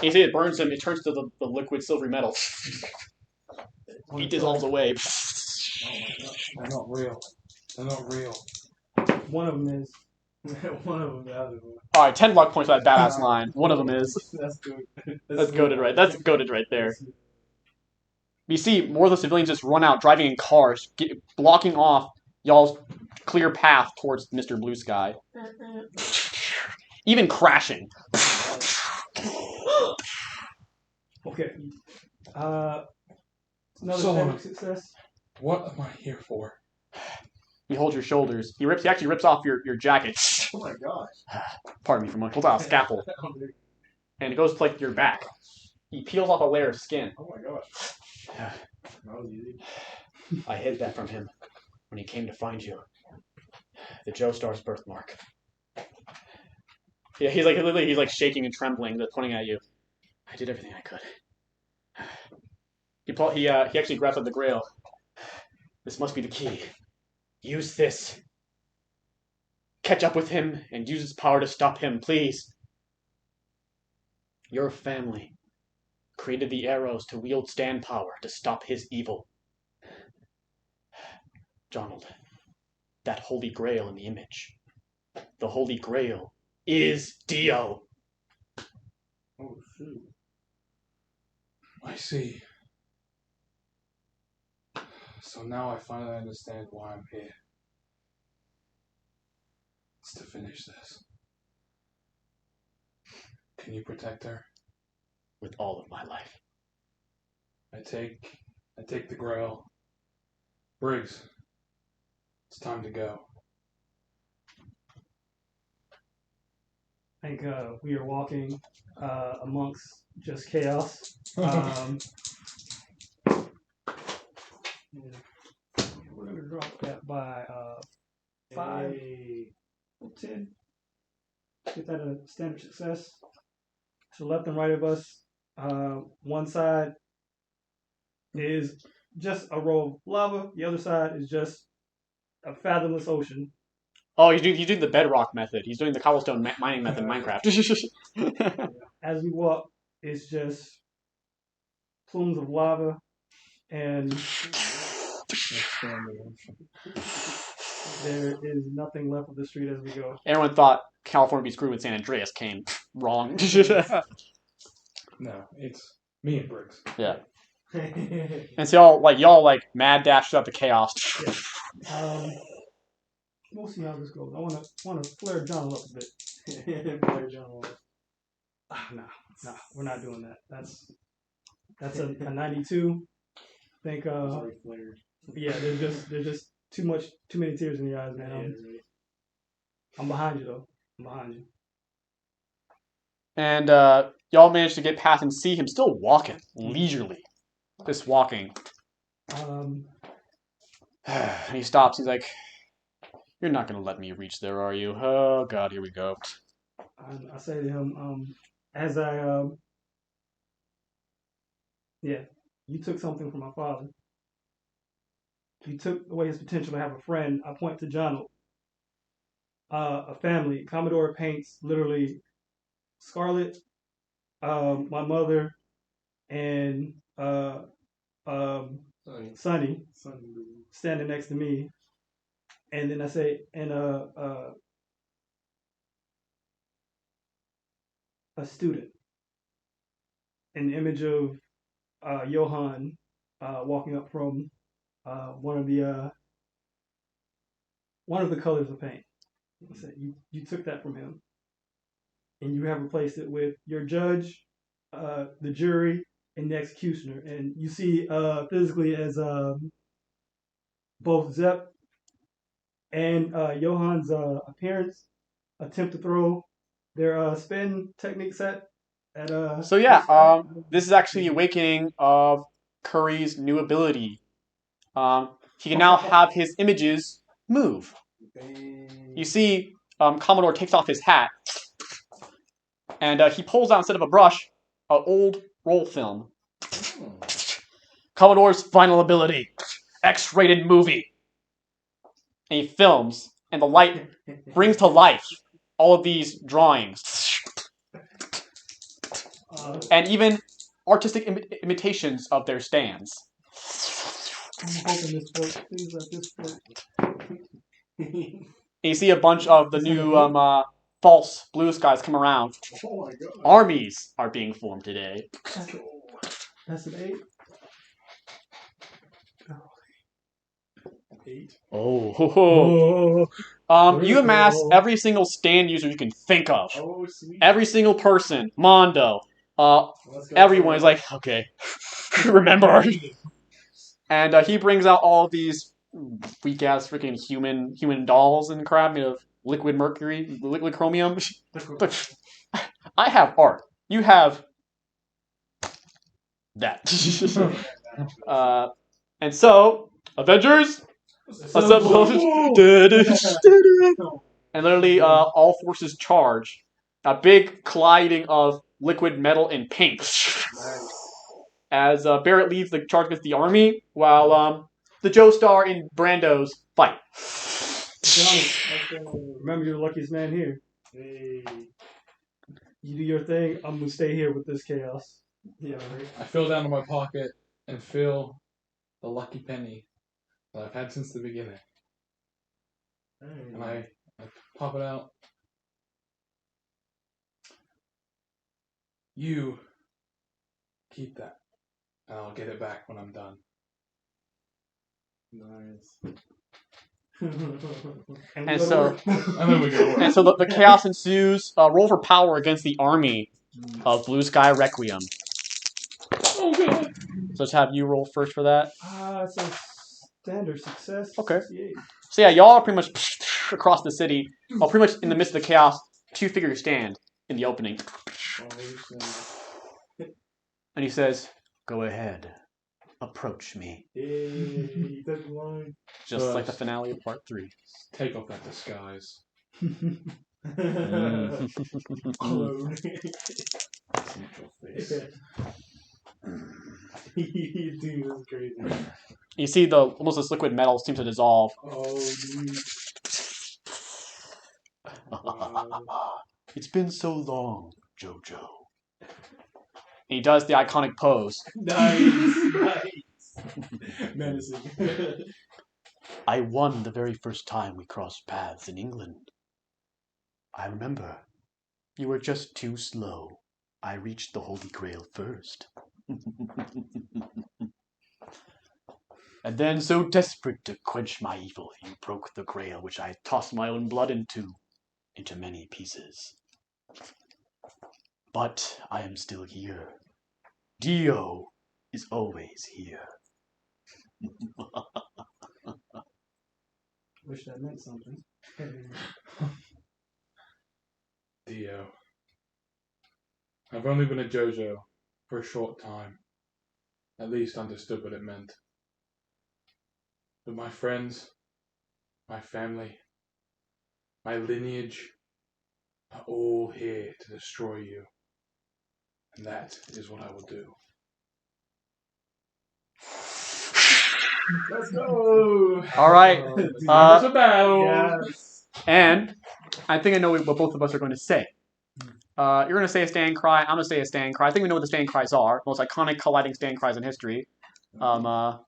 Speaker 1: You see it burns him, it turns to the liquid silvery metal. He dissolves away.
Speaker 2: They're not real. They're not real.
Speaker 3: One of them is.
Speaker 6: One of them, the other one.
Speaker 1: Alright, 10 luck points for that badass line. One of them is.
Speaker 6: That's good.
Speaker 1: That's goated right. That's goated right there. You see more of the civilians just run out, driving in cars, blocking off y'all's clear path towards Mr. Blue Sky. Even crashing.
Speaker 3: Okay. Another
Speaker 2: So,
Speaker 3: standard success.
Speaker 2: What am I here for?
Speaker 1: He holds your shoulders. He actually rips off your jacket.
Speaker 6: Oh my gosh.
Speaker 1: Pardon me for my. Pulls out a scalpel. And it goes to like your back. He peels off a layer of skin.
Speaker 6: Oh my gosh. That was easy.
Speaker 1: I hid that from him when he came to find you. The Joestar's birthmark. Yeah, he's like shaking and trembling, pointing at you. I did everything I could. He actually grabs up the grail. This must be the key. Use this. Catch up with him and use his power to stop him, please. Your family created the arrows to wield stand power to stop his evil. Jonald, that holy grail in the image. The holy grail is Dio.
Speaker 6: Oh shoot.
Speaker 2: I see. So now I finally understand why I'm here. It's to finish this. Can you protect her?
Speaker 1: With all of my life.
Speaker 2: I take the grail. Briggs, it's time to go.
Speaker 3: I think we are walking amongst just chaos. We're going to drop that by 5, 10. Get that a standard success. So left and right of us, one side is just a row of lava. The other side is just a fathomless ocean.
Speaker 1: Oh, he's doing the bedrock method. He's doing the cobblestone mining method in Minecraft.
Speaker 3: As we walk, it's just plumes of lava, and there is nothing left of the street as we go.
Speaker 1: Everyone thought California be screwed when San Andreas came. Wrong.
Speaker 2: No, it's me and Briggs.
Speaker 1: Yeah. And so y'all mad dash throughout the chaos.
Speaker 3: We'll see how this goes. I want to flare Jonald up a bit.
Speaker 6: Flare Jonald up.
Speaker 3: Nah, we're not doing that. That's a 92. I think
Speaker 6: Sorry, flared.
Speaker 3: yeah, there's just too many tears in your eyes, man. I'm behind you though. I'm behind you.
Speaker 1: And y'all managed to get past and see him still walking leisurely, just walking. And he stops. He's like, "You're not gonna let me reach there, are you? Oh God, here we go."
Speaker 3: I say to him, you took something from my father. You took away his potential to have a friend. I point to Jonald. A family. Commodore paints literally Scarlet, my mother, and Sonny standing next to me. And then I say, and a student. An image of Johan walking up from one of the colors of paint. I said, you took that from him, and you have replaced it with your judge, the jury, and the executioner. And you see physically as both Zepp and Johan's appearance attempt to throw their spin technique set at
Speaker 1: So yeah, this is actually the awakening of Curry's new ability. He can now have his images move. You see, Commodore takes off his hat, and he pulls out, instead of a brush, an old roll film. Commodore's final ability, X-rated movie. And he films, and the light brings to life all of these drawings. And even artistic imitations of their stands.
Speaker 3: I'm hoping this works. Please let this work.
Speaker 1: And you see a bunch of the new false blue skies come around.
Speaker 6: Oh my God.
Speaker 1: Armies are being formed today.
Speaker 3: That's an 8.
Speaker 6: 8.
Speaker 1: Oh. You amass every single stand user you can think of.
Speaker 6: Oh, sweet.
Speaker 1: Every single person. Mondo. Everyone is like, okay, remember. And he brings out all of these weak ass freaking human dolls and crap made of liquid mercury, liquid chromium. I have art. You have that. And so, Avengers, assemble. And literally, all forces charge. A big colliding of liquid metal and paint. As Barret leads the charge against the army, while the Joestar and Brandos fight.
Speaker 3: Jonald, remember you're the luckiest man here.
Speaker 6: Hey.
Speaker 3: You do your thing, I'm going to stay here with this chaos.
Speaker 6: Yeah, right.
Speaker 2: I feel down in my pocket and feel the lucky penny that I've had since the beginning. And I pop it out. You keep that, and I'll get it back when I'm done.
Speaker 6: Nice.
Speaker 1: And so,
Speaker 2: And then we go.
Speaker 1: and so the chaos ensues. Roll for power against the army of Blue Sky Requiem.
Speaker 2: Oh god!
Speaker 1: So let's have you roll first for that.
Speaker 3: It's a standard success.
Speaker 1: Okay.
Speaker 3: 68.
Speaker 1: So yeah, y'all are pretty much across the city, pretty much in the midst of the chaos. Two-figure stand in the opening. And he says, "Go ahead, approach me."
Speaker 6: Hey, that's line.
Speaker 1: Just like the finale of part 3.
Speaker 2: Take off that disguise.
Speaker 6: Clone. Dude, that's crazy.
Speaker 1: You see the almost this liquid metal seems to dissolve.
Speaker 6: Oh, dude.
Speaker 1: It's been so long, JoJo. He does the iconic pose.
Speaker 6: Nice. Menacing.
Speaker 1: I won the very first time we crossed paths in England. I remember. You were just too slow. I reached the Holy Grail first. And then, so desperate to quench my evil, you broke the Grail, which I tossed my own blood into many pieces. But I am still here. Dio is always here.
Speaker 3: Wish that meant something.
Speaker 2: Dio. I've only been a JoJo for a short time. At least understood what it meant. But my friends, my family, my lineage are all here to destroy you. And that is what I will do.
Speaker 6: Let's go.
Speaker 1: All right.
Speaker 2: It's a battle.
Speaker 6: Yes.
Speaker 1: And I think I know what both of us are going to say. You're going to say a stand cry. I'm going to say a stand cry. I think we know what the stand cries are. Most iconic colliding stand cries in history.
Speaker 2: Oh,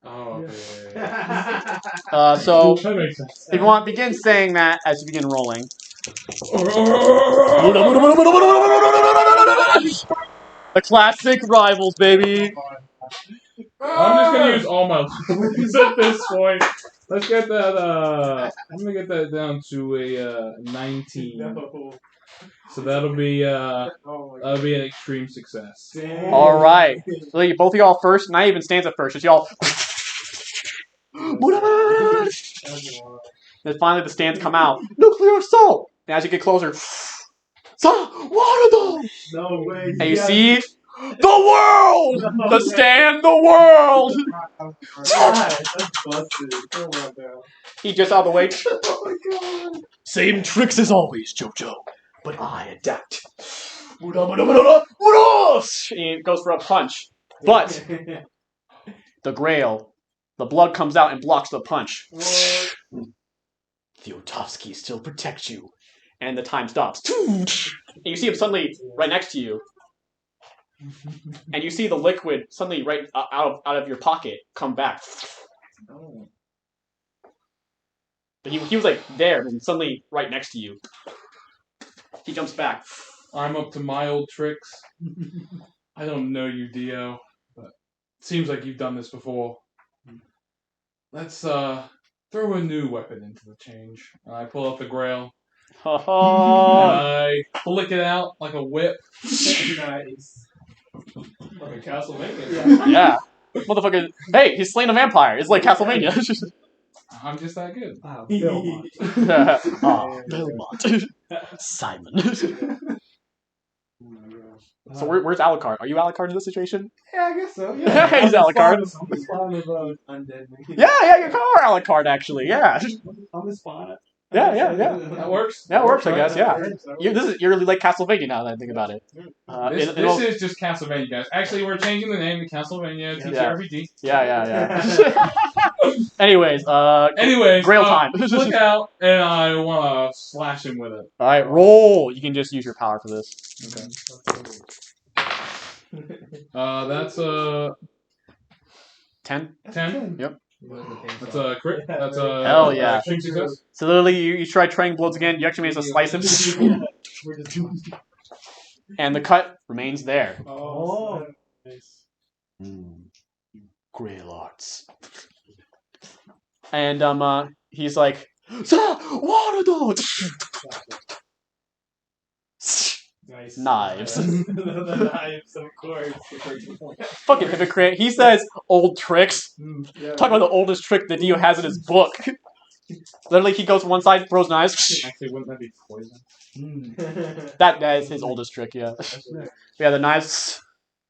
Speaker 2: okay.
Speaker 1: So
Speaker 2: That makes sense.
Speaker 1: if you want, begin saying that as you begin rolling. The classic rivals, baby.
Speaker 2: I'm just gonna use all my levels at this point. Let's get that. I'm gonna get that down to a 19.
Speaker 6: No.
Speaker 2: So that'll be
Speaker 6: Oh my
Speaker 2: that'll be an extreme success.
Speaker 6: Damn.
Speaker 1: All right. So both of y'all first. Not even stands at first. Just y'all. Then finally the stands come out. Nuclear assault. And as you get closer, water those.
Speaker 6: No way.
Speaker 1: And you see the world. The stand, the world.
Speaker 6: That's busted. Come on now.
Speaker 1: He just out of the way.
Speaker 6: Oh my god.
Speaker 1: Same tricks as always, JoJo, but I adapt. And he goes for a punch, but the Grail, the blood comes out and blocks the punch. Jotovski still protects you, and the time stops. And you see him suddenly right next to you, and you see the liquid suddenly right out of your pocket come back.
Speaker 6: Oh.
Speaker 1: But he was like there, and suddenly right next to you. He jumps back.
Speaker 2: I'm up to my old tricks. I don't know you, Dio, but it seems like you've done this before. Let's throw a new weapon into the change. I pull out the Grail.
Speaker 1: Ha
Speaker 2: And
Speaker 1: ha!
Speaker 2: I flick it out like a whip.
Speaker 6: Nice.
Speaker 4: Fucking Castlevania.
Speaker 1: Yeah. Motherfucker. Hey, he's slain a vampire. It's like Castlevania.
Speaker 2: I'm just that good.
Speaker 3: Wow, Belmont.
Speaker 1: Belmont. Simon.
Speaker 6: Oh my gosh.
Speaker 1: So where's Alucard? Are you Alucard in this situation?
Speaker 6: Yeah, I guess so.
Speaker 1: Yeah,
Speaker 6: Yeah,
Speaker 1: he's Alucard.
Speaker 6: I'm the spawn of undead.
Speaker 1: Yeah, you are Alucard actually. Yeah.
Speaker 6: I'm the spawn.
Speaker 1: Yeah.
Speaker 2: That works.
Speaker 1: That works, I
Speaker 2: right?
Speaker 1: guess. Yeah. You're really like Castlevania now that I think about it.
Speaker 2: This is just Castlevania, guys. Actually, we're changing the name to Castlevania TTRPG.
Speaker 1: Yeah. Anyways,
Speaker 2: Anyways,
Speaker 1: Grail time.
Speaker 2: Look out, and I want to slash him with it.
Speaker 1: All right, roll. You can just use your power for this.
Speaker 2: That's
Speaker 1: 10.
Speaker 2: 10.
Speaker 1: Yep.
Speaker 2: That's a crit. That's a
Speaker 1: Hell yeah.
Speaker 2: extreme success.
Speaker 1: So literally, you try training blows again. You actually manage to slice him,
Speaker 6: We're just doing.
Speaker 1: and the cut remains there.
Speaker 6: Oh. Nice.
Speaker 1: Grail arts. And he's like, water those.
Speaker 6: Nice.
Speaker 1: Knives.
Speaker 6: The knives, of course.
Speaker 1: Fucking hypocrite. He says old tricks.
Speaker 6: Yeah.
Speaker 1: Talk about the oldest trick that Dio has in his book. Literally, he goes to one side, throws knives.
Speaker 2: Actually, wouldn't that be poison?
Speaker 1: That is his oldest trick, yeah. Yeah, the knives.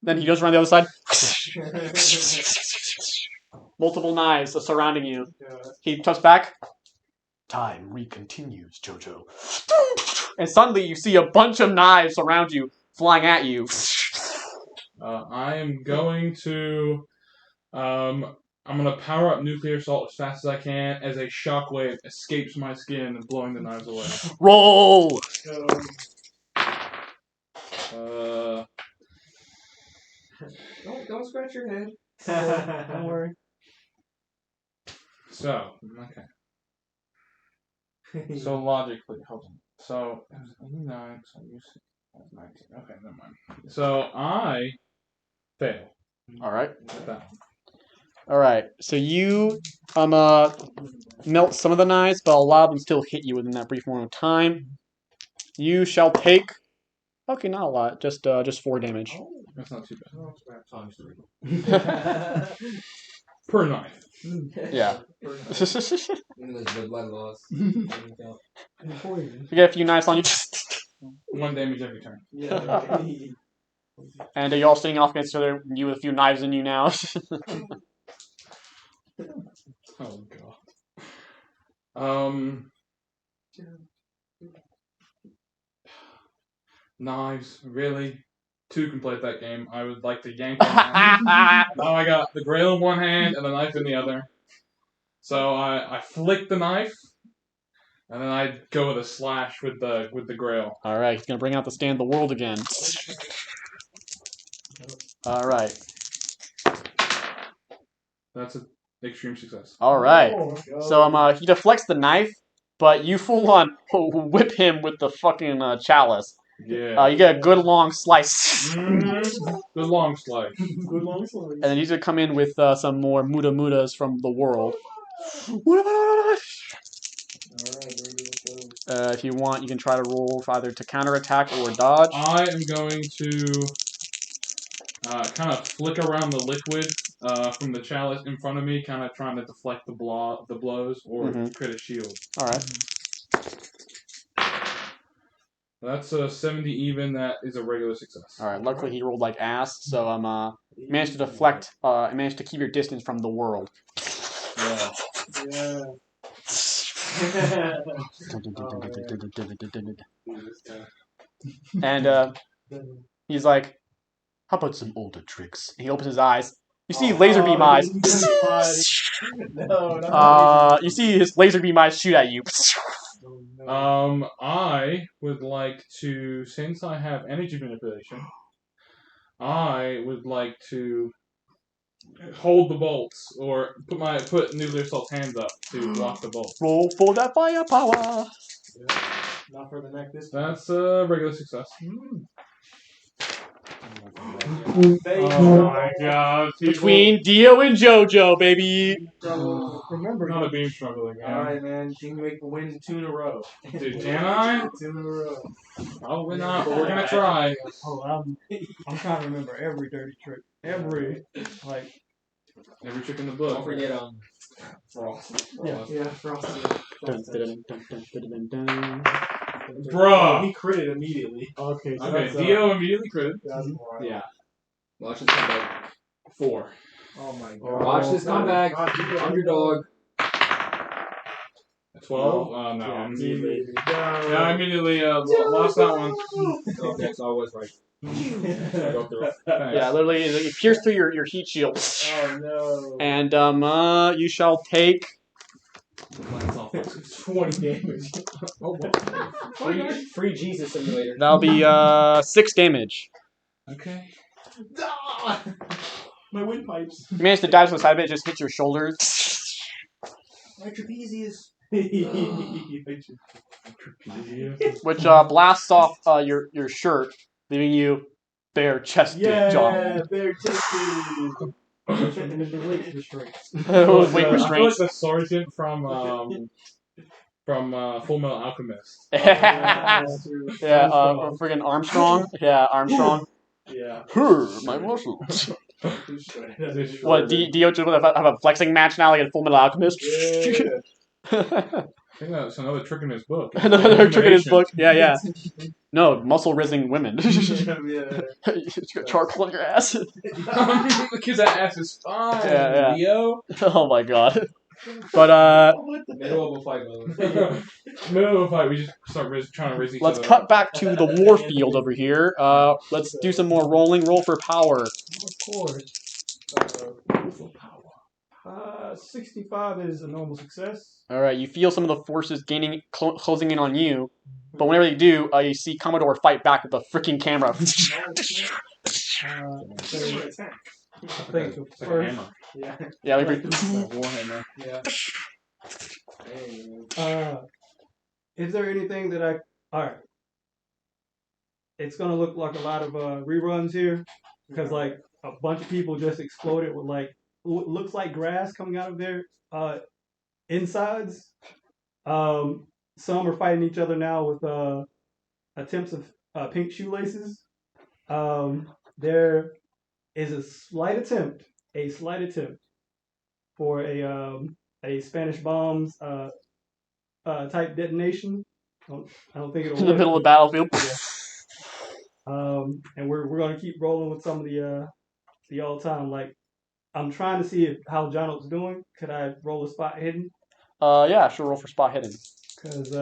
Speaker 1: Then he goes around the other side. Multiple knives are surrounding you. He jumps back. Time recontinues, JoJo. And suddenly you see a bunch of knives around you, flying at you.
Speaker 2: I am going to. I'm gonna power up nuclear assault as fast as I can as a shockwave escapes my skin and blowing the knives away.
Speaker 1: Roll!
Speaker 4: Don't scratch your head.
Speaker 3: Don't worry.
Speaker 2: So, okay. So logically, hold on. So, it was 89, so you said that was 19. Okay, never mind. So, I fail.
Speaker 1: Alright.
Speaker 2: At that one.
Speaker 1: Alright. So you melt some of the knives, but a lot of them still hit you within that brief moment of time. You shall take okay, not a lot, just 4 damage.
Speaker 2: That's not too bad.
Speaker 4: Times 3.
Speaker 2: Per knife.
Speaker 1: Yeah.
Speaker 4: The blood loss.
Speaker 3: Poison.
Speaker 1: You get a few knives on you.
Speaker 2: 1 damage every turn.
Speaker 3: Yeah.
Speaker 1: And you're all sitting off against each other, you with a few knives in you now.
Speaker 2: Oh god. Knives, really? 2 can play that game. I would like to yank them out. Now I got the grail in one hand and the knife in the other. So I flick the knife, and then I go with a slash with the grail.
Speaker 1: Alright, he's gonna bring out the stand of the world again. Alright.
Speaker 2: That's an extreme success.
Speaker 1: Alright.
Speaker 3: Oh,
Speaker 1: So he deflects the knife, but you full on whip him with the fucking chalice.
Speaker 2: Yeah.
Speaker 1: You get a good long slice.
Speaker 2: Good long slice.
Speaker 3: good long slice.
Speaker 1: And then he's gonna come in with some more mudas from the world. If you want, you can try to roll for either to counterattack or dodge.
Speaker 2: I am going to kind of flick around the liquid from the chalice in front of me, kind of trying to deflect the blows or create a shield.
Speaker 1: All right.
Speaker 2: That's a 70 even. That is a regular success.
Speaker 1: All right. Luckily, he rolled like ass, so managed to deflect. Managed to keep your distance from the world.
Speaker 2: Yeah.
Speaker 6: Yeah.
Speaker 1: And he's like, "How about some older tricks?" And he opens his eyes. You see laser beam eyes. You see his laser beam eyes shoot at you.
Speaker 2: I would like to, since I have energy manipulation, I would like to hold the bolts or put nuclear assault's hands up to block the bolts.
Speaker 1: Roll for that firepower.
Speaker 6: Yeah. Not for the neck this time.
Speaker 2: That's a regular success.
Speaker 6: Oh my god.
Speaker 1: Between Dio and JoJo, baby.
Speaker 6: Remember,
Speaker 2: Not a beam struggling.
Speaker 6: alright, man. You can make the win 2 in a row.
Speaker 2: Dude, can I?
Speaker 6: 2 in a row.
Speaker 2: Probably not, but we're gonna try.
Speaker 3: Oh, I'm trying to remember every dirty trick. Every
Speaker 2: Every trick in the book.
Speaker 4: Don't forget
Speaker 2: Frost.
Speaker 6: Yeah, Frosty.
Speaker 2: Bruh!
Speaker 6: He critted immediately.
Speaker 5: Okay, so
Speaker 2: Okay,
Speaker 5: that's,
Speaker 2: Dio immediately crit.
Speaker 6: That's wild.
Speaker 5: yeah.
Speaker 4: Watch this comeback.
Speaker 2: 4.
Speaker 6: Oh my god.
Speaker 4: Watch this comeback. Underdog.
Speaker 2: 12? No.
Speaker 5: Yeah,
Speaker 6: Immediately.
Speaker 2: Yeah, I immediately lost that one.
Speaker 4: Okay, so I was right. Go through it.
Speaker 1: Yeah, literally, it pierced through your heat shield.
Speaker 6: Oh no.
Speaker 1: And you shall take
Speaker 6: 20 damage.
Speaker 4: Oh, free Jesus simulator.
Speaker 1: that'll be 6 damage.
Speaker 2: Okay.
Speaker 6: My windpipes.
Speaker 1: You managed to dive to the side of it, it just hits your shoulders.
Speaker 6: My trapezius.
Speaker 1: Which blasts off your shirt, leaving you bare chested, John.
Speaker 6: Yeah, bare chested.
Speaker 3: and then the weight restraints.
Speaker 1: Weight
Speaker 2: I feel like
Speaker 1: restraints.
Speaker 2: the sergeant from Full Metal Alchemist.
Speaker 1: Yeah,
Speaker 6: That's true.
Speaker 1: friggin' Armstrong. Yeah, Armstrong.
Speaker 6: Yeah.
Speaker 1: My muscles.
Speaker 6: Yeah.
Speaker 1: What, Dio just have a flexing match now like in Full Metal Alchemist?
Speaker 2: I think that's another trick in his book.
Speaker 1: Another trick in his book. Yeah. No, muscle rizzing women.
Speaker 6: Yeah.
Speaker 1: It's got charcoal on your ass.
Speaker 2: Because that ass is fine.
Speaker 1: Yeah.
Speaker 2: Dio.
Speaker 1: Oh my god. But
Speaker 4: Middle of a fight, by the way.
Speaker 2: Middle of a fight, we just start trying to raise each
Speaker 1: let's
Speaker 2: other
Speaker 1: cut
Speaker 2: up.
Speaker 1: back to the war field over here. Let's do some more rolling. Roll for power.
Speaker 3: Of course. 65 is a normal success.
Speaker 1: All right, you feel some of the forces closing in on you, but whenever they do, you see Commodore fight back with a freaking camera.
Speaker 3: I think the
Speaker 2: It's like a
Speaker 3: first.
Speaker 2: hammer.
Speaker 6: Yeah.
Speaker 1: Yeah,
Speaker 2: Like a warhammer.
Speaker 6: Yeah.
Speaker 3: Is there anything that all right. It's gonna look like a lot of reruns here because like a bunch of people just exploded with like what looks like grass coming out of their insides. Some are fighting each other now with attempts of pink shoelaces. There is a slight attempt for a Spanish bombs type detonation. I don't think it'll
Speaker 1: In the
Speaker 3: work.
Speaker 1: middle of the battlefield.
Speaker 3: And we're gonna keep rolling with some of the all time. Like I'm trying to see how Jonald's doing. Could I roll a spot hidden?
Speaker 1: Yeah, sure. Roll for spot hidden.
Speaker 3: Because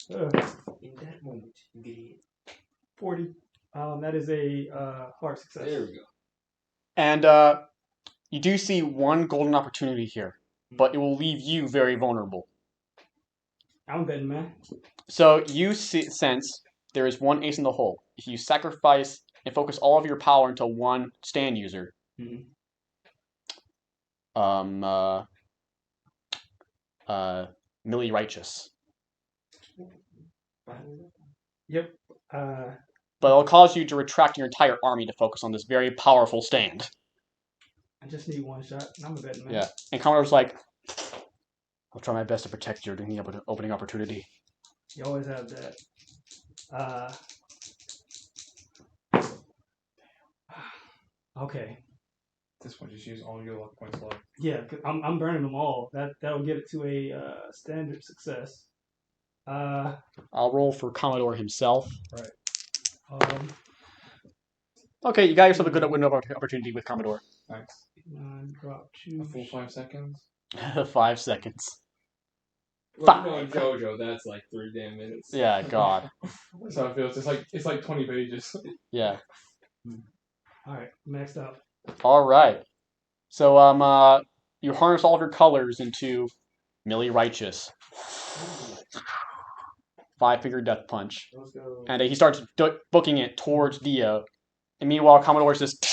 Speaker 4: In that moment, you get hit.
Speaker 3: 40. That is a hard success.
Speaker 4: There we go.
Speaker 1: And you do see one golden opportunity here, but it will leave you very vulnerable.
Speaker 3: I'm betting, man.
Speaker 1: So you sense there is one ace in the hole. If you sacrifice and focus all of your power into one stand user, Millie Righteous.
Speaker 3: Yep.
Speaker 1: But it'll cause you to retract your entire army to focus on this very powerful stand.
Speaker 3: I just need one shot. And I'm a betting, man.
Speaker 1: Yeah. And Commodore's like, I'll try my best to protect you during the opening opportunity.
Speaker 3: You always have that. Okay.
Speaker 2: This one, just use all your luck points left.
Speaker 3: Yeah, 'cause I'm burning them all. That'll get it to a standard success.
Speaker 1: I'll roll for Commodore himself.
Speaker 3: Um,
Speaker 1: Okay, you got yourself a good window of opportunity with Commodore.
Speaker 2: Thanks.
Speaker 3: 9, drop
Speaker 2: A
Speaker 3: 2.
Speaker 2: full 5 seconds.
Speaker 1: 5 seconds.
Speaker 4: Well, no, JoJo, that's like 3 damn minutes.
Speaker 1: Yeah, God.
Speaker 2: That's how it feels. It's like 20 pages.
Speaker 1: Yeah.
Speaker 3: All right, maxed out.
Speaker 1: All right. So you harness all of your colors into Millie Righteous. 5-finger death punch,
Speaker 6: Let's go.
Speaker 1: and he starts booking it towards Dio. And meanwhile, Commodore's just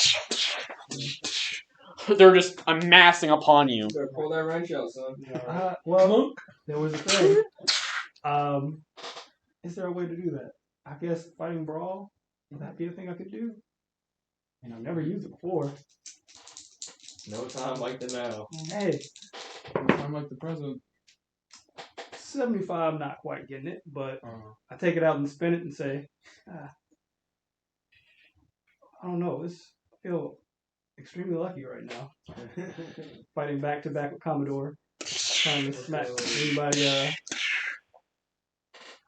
Speaker 1: they're just amassing upon you.
Speaker 4: Better pull that wrench out, son.
Speaker 3: Well, there was a thing. Is there a way to do that? I guess fighting brawl. Would that be a thing I could do? And I've never used it before.
Speaker 4: No time like the now.
Speaker 3: Hey,
Speaker 2: I'm like the president.
Speaker 3: 75, not quite getting it, but I take it out and spin it and say, I don't know. I feel extremely lucky right now. Fighting back to back with Commodore, trying to smack anybody.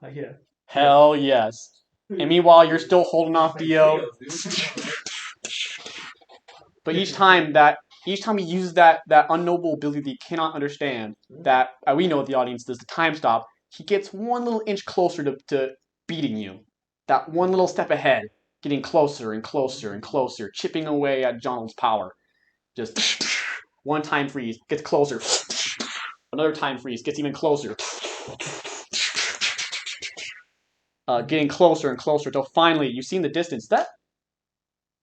Speaker 3: Like yeah.
Speaker 1: Hell yes. And meanwhile, you're still holding off Dio. But each time he uses that unknowable ability that he cannot understand, that we know what the audience does, the time stop, he gets one little inch closer to beating you. That one little step ahead, getting closer and closer and closer, chipping away at Jonald's power. Just one time freeze, gets closer. Another time freeze, gets even closer. Getting closer and closer till finally you see in the distance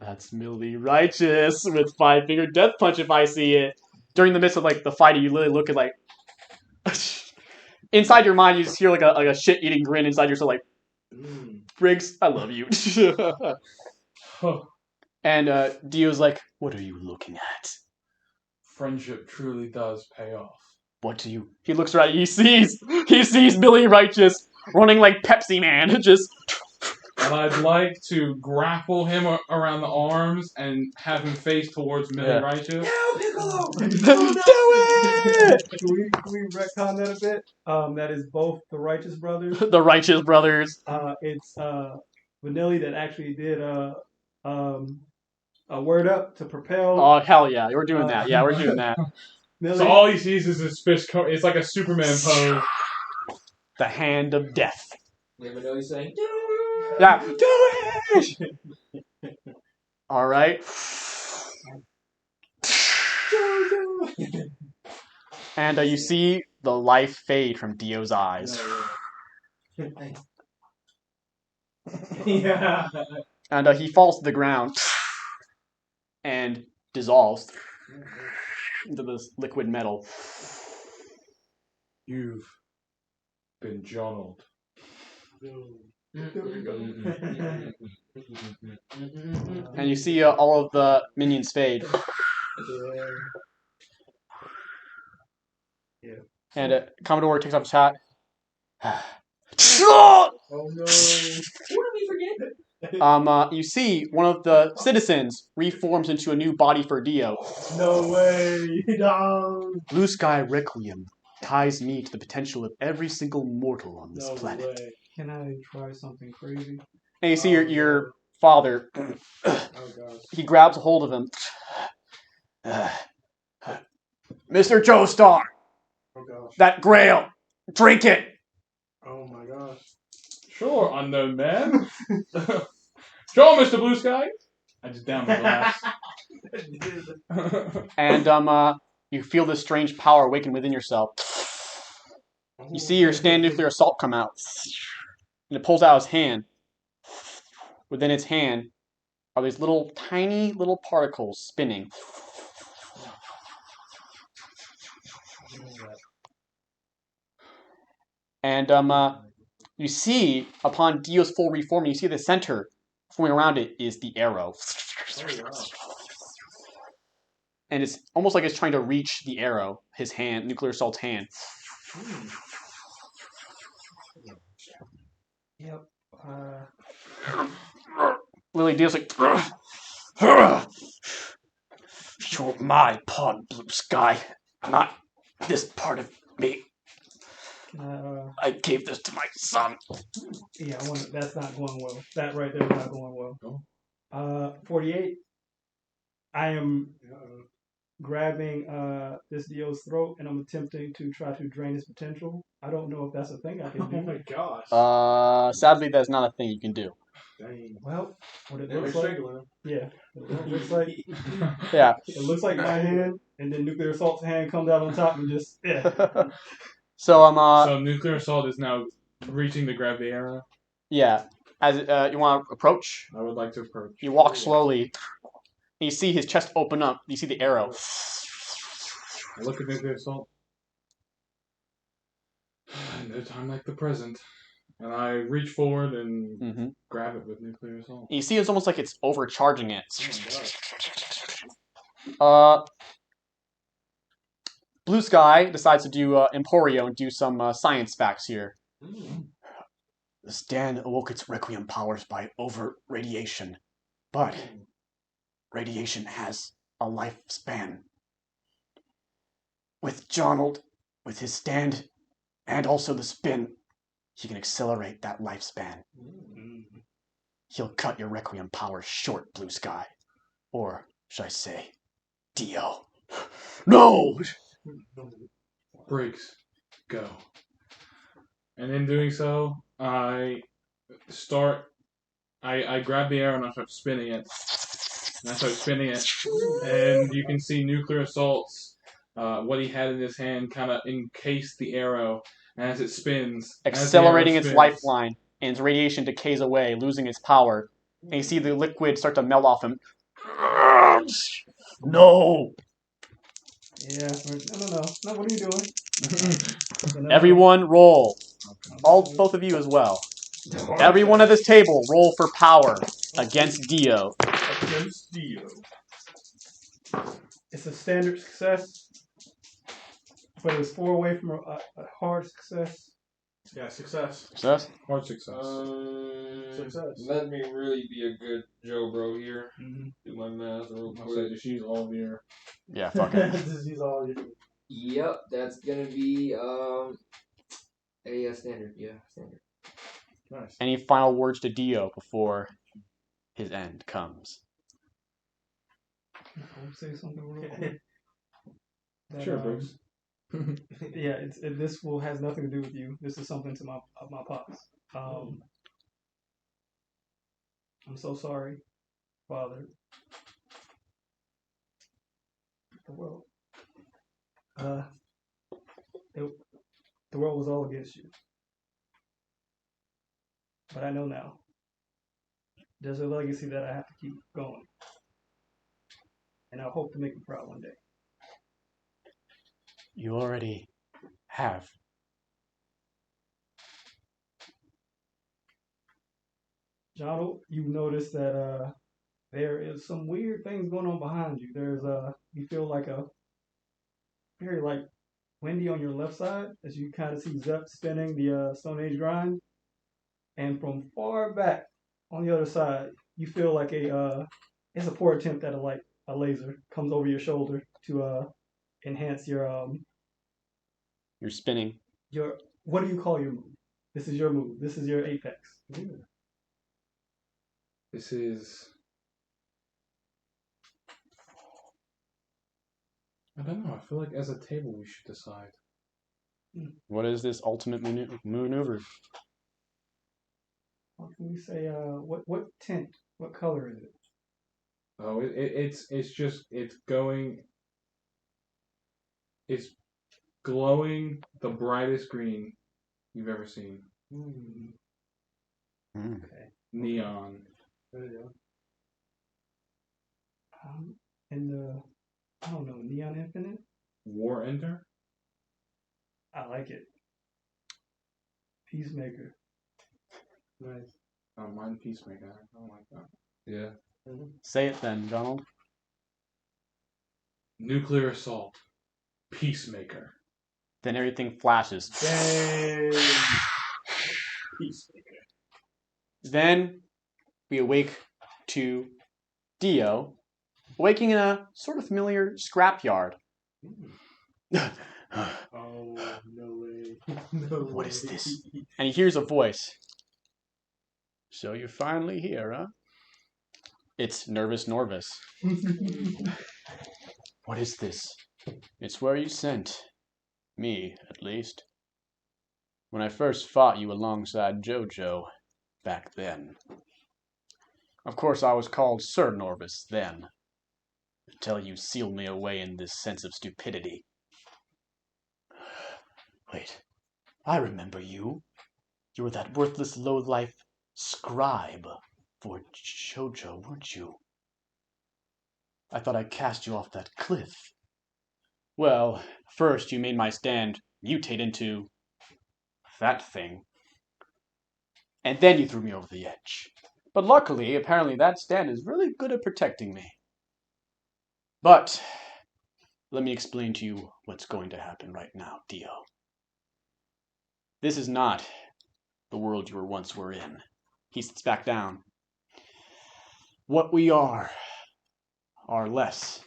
Speaker 1: that's Millie Righteous with 5-finger death punch if I see it. During the midst of like the fight, you literally look at like inside your mind you just hear like a shit-eating grin inside yourself like Briggs, I love you. And Dio's like, what are you looking at?
Speaker 2: Friendship truly does pay off.
Speaker 1: What do you? He looks around. He sees Millie Righteous running like Pepsi Man, just.
Speaker 2: And I'd like to grapple him around the arms and have him face towards Millie Righteous.
Speaker 3: Do it! Can we retcon that a bit? That is both the Righteous Brothers.
Speaker 1: The Righteous Brothers.
Speaker 3: It's Vanilli that actually did a Word Up to propel.
Speaker 1: Oh hell yeah, we're doing that. Yeah, we're doing that.
Speaker 2: So all he sees is his fist. It's like a Superman pose.
Speaker 1: The hand of death.
Speaker 4: You ever know he's saying,
Speaker 1: Yeah, do it! All right. And you see the life fade from Dio's eyes.
Speaker 6: Yeah.
Speaker 1: And he falls to the ground and dissolves into this liquid metal.
Speaker 2: You've been Jonald.
Speaker 1: And you see all of the minions fade.
Speaker 6: Yeah.
Speaker 1: And Commodore takes off his hat.
Speaker 6: Oh no. What did we forget?
Speaker 1: You see one of the citizens reforms into a new body for Dio.
Speaker 6: No way. No.
Speaker 1: Blue Sky Requiem ties me to the potential of every single mortal on this
Speaker 6: No
Speaker 1: planet.
Speaker 6: way.
Speaker 3: Can I try something crazy?
Speaker 1: And you see your father.
Speaker 6: Oh gosh.
Speaker 1: He grabs a hold of him. Mr. Joestar,
Speaker 6: Oh gosh.
Speaker 1: that grail, drink it.
Speaker 6: Oh my gosh.
Speaker 2: Sure, unknown man. Sure, Mr. Blue Sky. I just downed the glass.
Speaker 1: And you feel this strange power awaken within yourself. You see your stand nuclear assault come out. And it pulls out his hand. Within its hand are these little, tiny little particles spinning. And you see, upon Dio's full reforming, you see the center forming around it is the arrow. And it's almost like it's trying to reach the arrow, his hand, Nuclear Assault's hand.
Speaker 3: Yep.
Speaker 1: Lily Dio's like, you're my pawn, Blue Sky, not this part of me. I gave this to my son.
Speaker 3: Yeah, that's not going well. That right there is not going well. 48. I am grabbing this Dio's throat and I'm attempting to try to drain his potential. I don't know if that's a thing I can
Speaker 6: Oh
Speaker 3: do.
Speaker 6: my gosh.
Speaker 1: Sadly, that's not a thing you can do.
Speaker 6: Dang.
Speaker 3: Well, what it
Speaker 6: They're
Speaker 3: looks like,
Speaker 6: struggling.
Speaker 3: yeah, it looks like
Speaker 1: Yeah.
Speaker 3: it looks like my hand, and then Nuclear Assault's hand comes out on top and just
Speaker 1: So
Speaker 2: So nuclear assault is now reaching to grab the arrow.
Speaker 1: yeah. As you want to approach,
Speaker 2: I would like to approach.
Speaker 1: you walk slowly. And you see his chest open up. You see the arrow.
Speaker 2: I look at nuclear assault. No time like the present. And I reach forward and grab it with nuclear assault.
Speaker 1: And you see it's almost like it's overcharging it. Blue Sky decides to do Emporio and do some science facts here. The stand awoke its requiem powers by over radiation, but radiation has a lifespan. With Jonald, with his stand, and also the spin, he can accelerate that lifespan. He'll cut your requiem powers short, Blue Sky. Or, should I say, Dio. No!
Speaker 2: Briggs, go. And in doing so, I grab the arrow and I start spinning it. And you can see nuclear assaults, what he had in his hand kind of encase the arrow as it spins.
Speaker 1: Accelerating its lifeline, and its radiation decays away, losing its power. And you see the liquid start to melt off him. No!
Speaker 3: yeah. No, what are you doing?
Speaker 1: Everyone roll. Both of you as well. Everyone at this table roll for power against Dio.
Speaker 6: Against Dio.
Speaker 3: It's a standard success, but it was 4 away from a hard success.
Speaker 6: Yeah, success.
Speaker 1: Success?
Speaker 2: Hard success.
Speaker 6: Success.
Speaker 4: Let me really be a good Joe bro here. Do my math real
Speaker 2: I'll say
Speaker 4: quick.
Speaker 2: just use all of your...
Speaker 1: Yeah, fuck it.
Speaker 6: Just use all your...
Speaker 4: Yep, that's gonna be a standard. Yeah, standard.
Speaker 6: Nice.
Speaker 1: Any final words to Dio before his end comes?
Speaker 3: I'll say something real quick. that,
Speaker 2: Sure, Briggs.
Speaker 3: Yeah, this has nothing to do with you. This is something to my pops. I'm so sorry, Father. The world, it, the world was all against you, but I know now. There's a legacy that I have to keep going, and I hope to make you proud one day.
Speaker 1: You already have.
Speaker 3: Jonald, you notice that there is some weird things going on behind you. You feel like a very like windy on your left side as you kind of see Zep spinning the Stone Age grind, and from far back on the other side, you feel like it's a poor attempt at a laser comes over your shoulder to enhance
Speaker 1: You're spinning.
Speaker 3: your what do you call your move? This is your move. This is your apex.
Speaker 2: This is. I don't know. I feel like as a table we should decide.
Speaker 1: What is this ultimate maneuver?
Speaker 3: What can we say? What tint? What color is it?
Speaker 2: Oh, it's just it's going. It's glowing the brightest green you've ever seen.
Speaker 3: Okay.
Speaker 2: Neon.
Speaker 6: There you go.
Speaker 3: And I don't know, Neon Infinite.
Speaker 2: War Enter.
Speaker 3: I like it. Peacemaker.
Speaker 6: Nice.
Speaker 2: Oh, mine Peacemaker. I don't like that. Yeah.
Speaker 1: Say it then, Donald.
Speaker 2: Nuclear Assault. Peacemaker.
Speaker 1: Then everything flashes.
Speaker 6: Dang. Peacemaker.
Speaker 1: Then we awake to Dio, waking in a sort of familiar scrapyard.
Speaker 6: Oh, no way. No
Speaker 1: What
Speaker 6: way.
Speaker 1: is this? And he hears a voice. So you're finally here, huh? It's Nervous Norvis. What is this? It's where you sent. Me, at least. When I first fought you alongside JoJo, back then. Of course I was called Sir Norvis then, until you sealed me away in this sense of stupidity. Wait, I remember you. You were that worthless low-life scribe for JoJo, weren't you? I thought I cast you off that cliff. Well, first you made my stand mutate into that thing. And then you threw me over the edge. But luckily, apparently that stand is really good at protecting me. But let me explain to you what's going to happen right now, Dio. This is not the world you once were in. He sits back down. What we are less.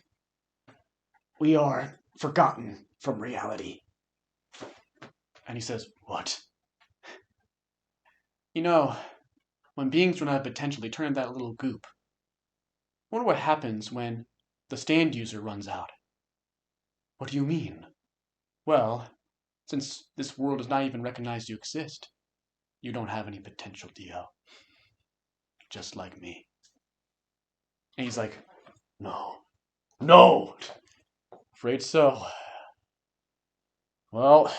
Speaker 1: We are forgotten from reality. And he says, what? You know, when beings run out of potential, they turn into that little goop. I wonder what happens when the stand user runs out. What do you mean? Well, since this world does not even recognize you exist, you don't have any potential, Dio. Just like me. And he's like, no! Afraid so. Well,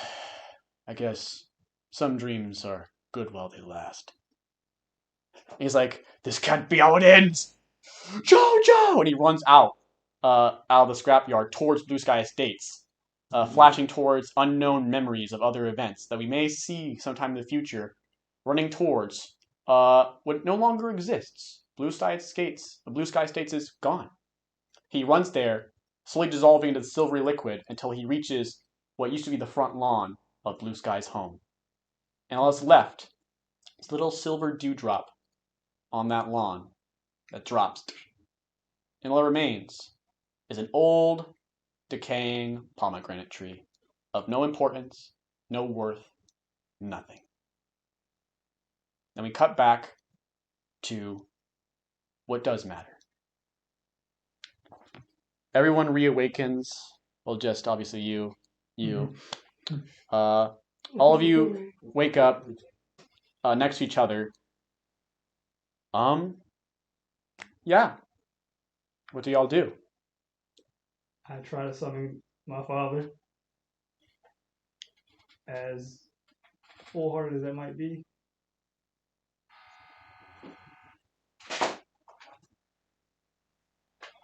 Speaker 1: I guess some dreams are good while they last. And he's like, this can't be how it ends! JoJo! And he runs out of the scrapyard towards Blue Sky Estates, flashing towards unknown memories of other events that we may see sometime in the future, running towards what no longer exists. Blue Sky Estates is gone. He runs there, slowly dissolving into the silvery liquid until he reaches what used to be the front lawn of Blue Sky's home. And all that's left is a little silver dewdrop on that lawn that drops. And all that remains is an old, decaying pomegranate tree of no importance, no worth, nothing. Then we cut back to what does matter. Everyone reawakens well, just obviously you. All of you wake up next to each other. Yeah. What do y'all do?
Speaker 3: I try to summon my father, as full-hearted as that might be.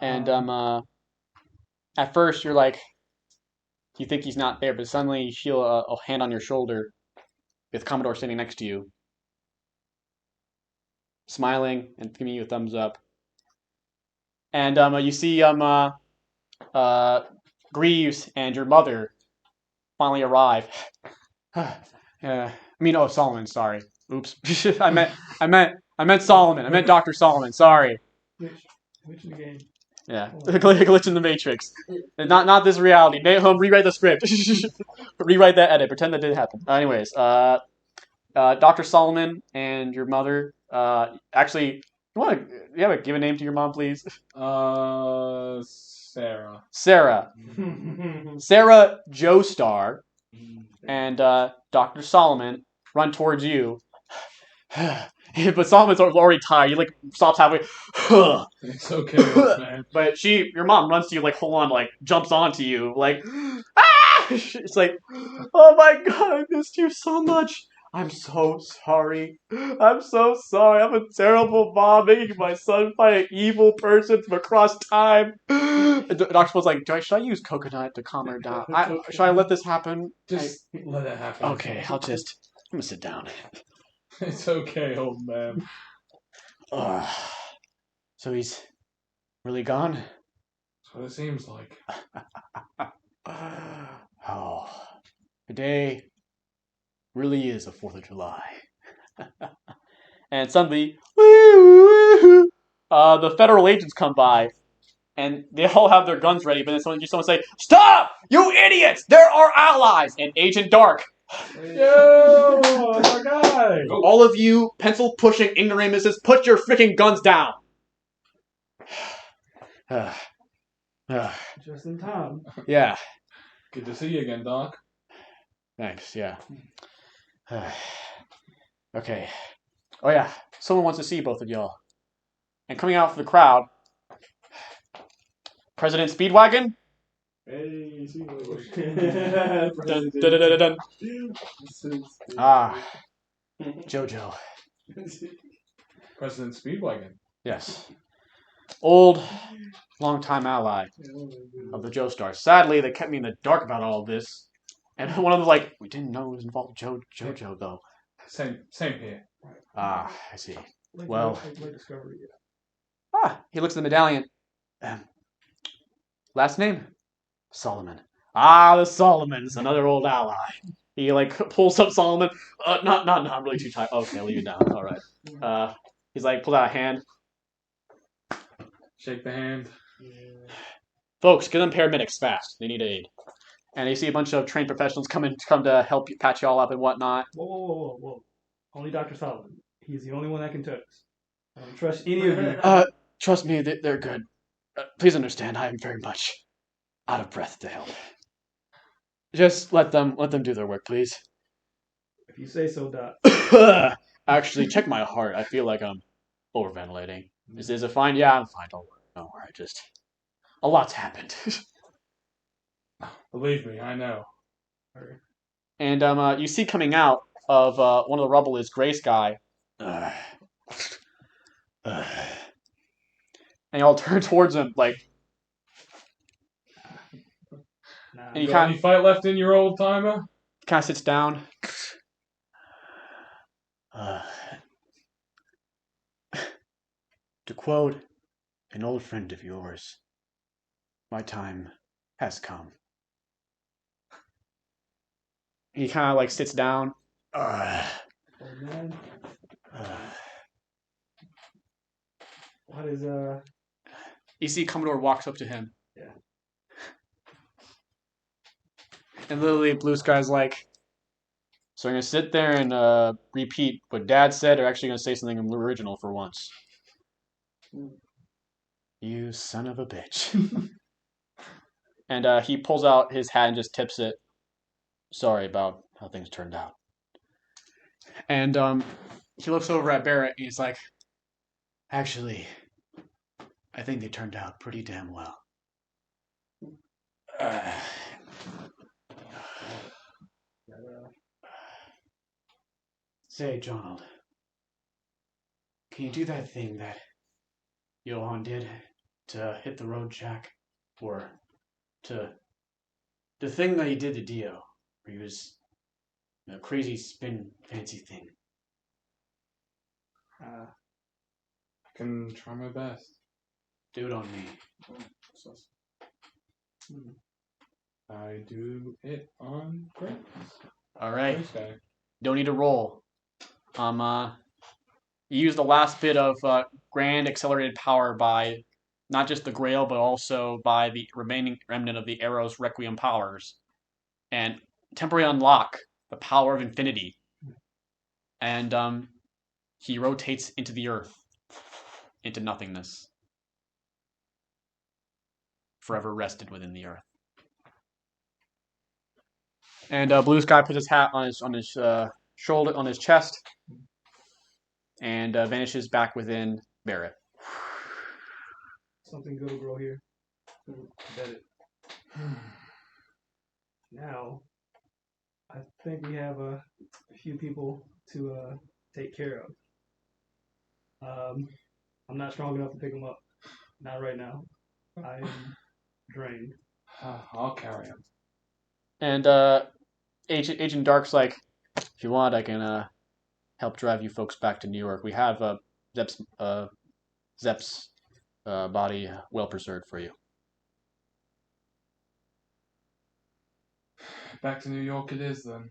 Speaker 1: And at first you're like, you think he's not there, but suddenly you feel a hand on your shoulder with Commodore sitting next to you, smiling and giving you a thumbs up. And you see Greaves and your mother finally arrive. Solomon. Sorry. Oops. I meant Solomon. I meant Dr. Solomon. Sorry.
Speaker 3: Which in the game?
Speaker 1: Yeah, glitch in the Matrix. Not this reality. Home, rewrite the script. Rewrite that edit. Pretend that didn't happen. Anyways, Dr. Solomon and your mother. Actually, you have a give a name to your mom, please?
Speaker 2: Sarah.
Speaker 1: Sarah. Sarah Joestar and Dr. Solomon run towards you. But Solomon's already tired. He stops halfway.
Speaker 2: It's okay, man.
Speaker 1: But your mom runs to you, full on, jumps onto you, ah! It's like, oh my god, I missed you so much. I'm so sorry. I'm so sorry. I'm a terrible mom, making my son fight an evil person from across time. And Dr. Spo's like, should I use coconut to calm her down? Should I let this happen?
Speaker 2: Just let it happen.
Speaker 1: Okay, I'm gonna sit down.
Speaker 2: It's okay, old man.
Speaker 1: So he's really gone?
Speaker 2: That's what it seems like.
Speaker 1: Oh, today really is the 4th of July. And suddenly, the federal agents come by, and they all have their guns ready, but then someone say, "Stop! You idiots! They're our allies!" And Agent Dark.
Speaker 6: Yo, that's our guy.
Speaker 1: All of you pencil-pushing ignoramuses, put your freaking guns down!
Speaker 3: Just in time.
Speaker 1: Yeah.
Speaker 2: Good to see you again, Doc.
Speaker 1: Thanks, yeah. Okay. Oh yeah, someone wants to see both of y'all. And coming out from the crowd, President Speedwagon?
Speaker 6: Hey,
Speaker 1: Dun, dun, dun, dun, dun. Ah, JoJo.
Speaker 2: President Speedwagon.
Speaker 1: Yes. Old, long-time ally of the Joestars. Sadly, they kept me in the dark about all of this. And one of them was like, we didn't know it was involved JoJo, though.
Speaker 2: Same here.
Speaker 1: Ah, I see.
Speaker 3: Late discovery.
Speaker 1: He looks at the medallion. Last name? Solomon. Ah, the Solomons, another old ally. He pulls up Solomon. No, I'm really too tired. Okay, I'll leave it down. All right. He's pulls out a hand.
Speaker 2: Shake the hand.
Speaker 1: Folks, get them paramedics fast. They need aid. And you see a bunch of trained professionals come to help you, patch you all up and whatnot.
Speaker 3: Whoa. Only Dr. Solomon. He's the only one that can touch us. I don't trust any of you.
Speaker 1: Trust me, they're good. Please understand, I am very much out of breath to help. Just let them do their work, please.
Speaker 3: If you say so, Doc.
Speaker 1: Actually, check my heart. I feel like I'm overventilating. Is it fine? Yeah, I'm fine. Don't worry. Just a lot's happened.
Speaker 2: Believe me, I know.
Speaker 1: And you see coming out of one of the rubble is Grace Guy. And you all turn towards him and you
Speaker 2: Got any fight left in your old timer?
Speaker 1: kind of sits down. To quote an old friend of yours, my time has come. He kind of sits down.
Speaker 3: Oh man. What is
Speaker 1: You see Commodore walks up to him.
Speaker 3: Yeah.
Speaker 1: And literally Blue Sky's like, so I'm going to sit there and repeat what Dad said, or actually going to say something original for once. You son of a bitch. And he pulls out his hat and just tips it. Sorry about how things turned out. And he looks over at Barret and he's like, actually, I think they turned out pretty damn well. Say, Jonald, can you do that thing that Johan did to hit the road jack? Or to the thing that he did to Dio, where he was a crazy spin fancy thing.
Speaker 2: I can try my best.
Speaker 1: Do it on me.
Speaker 2: I do it on Briggs.
Speaker 1: All right.
Speaker 2: Briggs guy.
Speaker 1: Don't need to roll. You use the last bit of grand accelerated power by not just the Grail, but also by the remaining remnant of the Arrow's Requiem powers, and temporarily unlock the power of infinity. And he rotates into the earth, into nothingness, forever rested within the earth. And Blue Sky puts his hat on his shoulder, on his chest, and vanishes back within Barret.
Speaker 3: Something good will grow here. Bet it. Now, I think we have a few people to take care of. I'm not strong enough to pick them up. Not right now. I am drained.
Speaker 2: I'll carry him.
Speaker 1: And Agent Dark's like, if you want, I can help drive you folks back to New York. We have Zep's body well preserved for you.
Speaker 2: Back to New York it is then.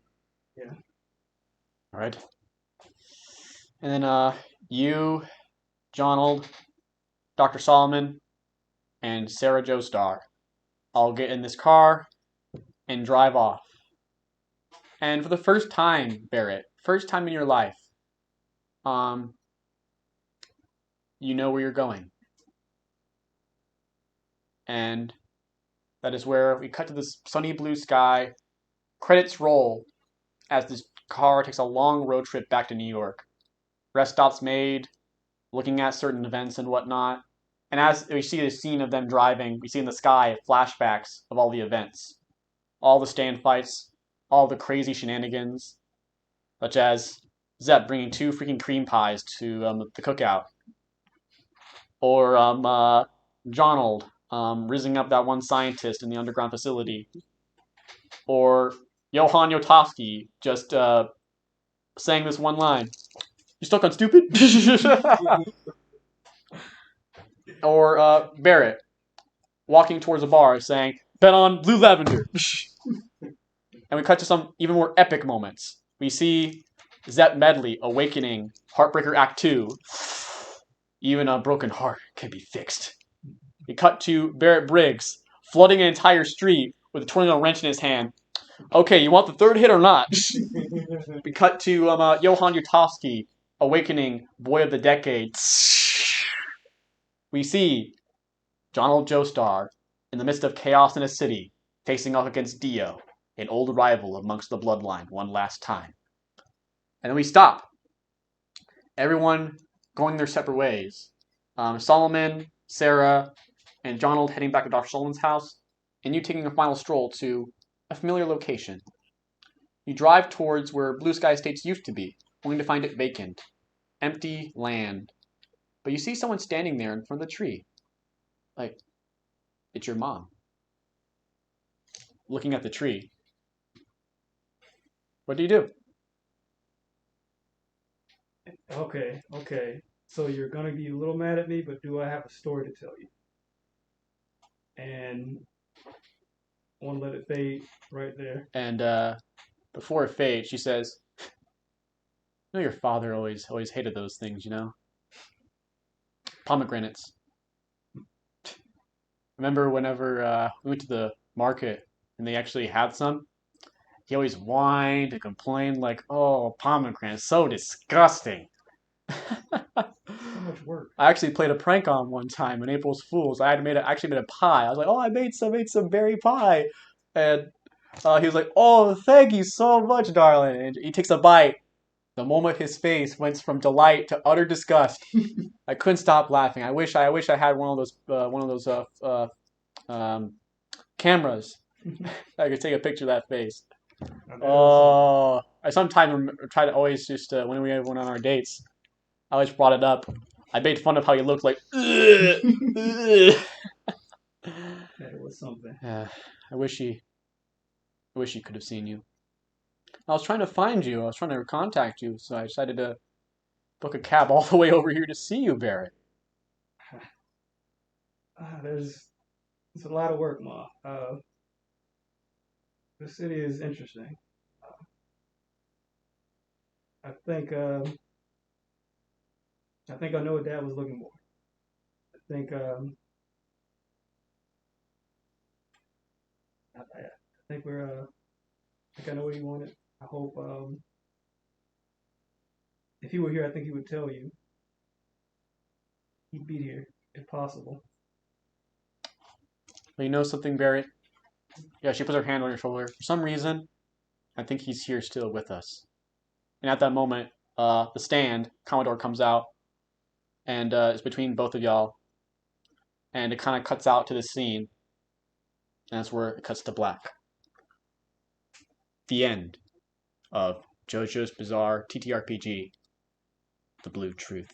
Speaker 3: Yeah.
Speaker 1: All right. And then you, Jonald, Dr. Solomon, and Sarah Joestar all get in this car and drive off. And for the first time, Barret, first time in your life, you know where you're going. And that is where we cut to this sunny blue sky. Credits roll as this car takes a long road trip back to New York. Rest stops made, looking at certain events and whatnot. And as we see the scene of them driving, we see in the sky flashbacks of all the events. All the stand fights, all the crazy shenanigans, such as Zep bringing 2 freaking cream pies to the cookout. Or Jonald rizzing up that one scientist in the underground facility. Or Johan Jotovski just saying this one line. You stuck on stupid? Or Barret walking towards a bar saying, bet on blue lavender. And we cut to some even more epic moments. We see Zep Medley awakening Heartbreaker Act 2. Even a broken heart can be fixed. We cut to Barret Briggs flooding an entire street with a tornado wrench in his hand. Okay, you want the third hit or not? We cut to Johan Jotovski awakening Boy of the Decade. We see Jonald Joestar in the midst of chaos in a city, facing off against Dio, an old rival amongst the bloodline, one last time. And then we stop. Everyone going their separate ways. Solomon, Sarah, and Jonald heading back to Dr. Solomon's house, and you taking a final stroll to a familiar location. You drive towards where Blue Sky Estates used to be, only to find it vacant. Empty land. But you see someone standing there in front of the tree. Like, it's your mom. Looking at the tree. What do you do?
Speaker 3: Okay. So you're gonna be a little mad at me, but do I have a story to tell you? And I want to let it fade right there.
Speaker 1: And before it fades, she says, "You know your father always hated those things, you know? Pomegranates. Remember whenever we went to the market and they actually had some? He always whined and complained like, oh, pomegranates, so disgusting."
Speaker 3: much work.
Speaker 1: I actually played a prank on him one time in April's Fools. I had actually made a pie. I was like, "Oh, I made some berry pie," and he was like, "Oh, thank you so much, darling." And he takes a bite. The moment his face went from delight to utter disgust, I couldn't stop laughing. I wish I had one of those cameras. I could take a picture of that face. Oh, I sometimes try to always just when we went on our dates, I always brought it up. I made fun of how he looked like.
Speaker 3: That was something.
Speaker 1: I wish he could have seen you. I was trying to find you. I was trying to contact you, so I decided to book a cab all the way over here to see you, Barret.
Speaker 3: It's a lot of work, Ma. The city is interesting. I think I know what Dad was looking for. I think I think I know what he wanted. I hope if he were here, I think he would tell you. He'd be here if possible.
Speaker 1: But you know something, Barret? Yeah, she puts her hand on your shoulder. For some reason, I think he's here still with us. And at that moment, the stand, Commodore comes out, and it's between both of y'all. And it kind of cuts out to the scene. And that's where it cuts to black. The end of JoJo's Bizarre TTRPG, The Blue Truth.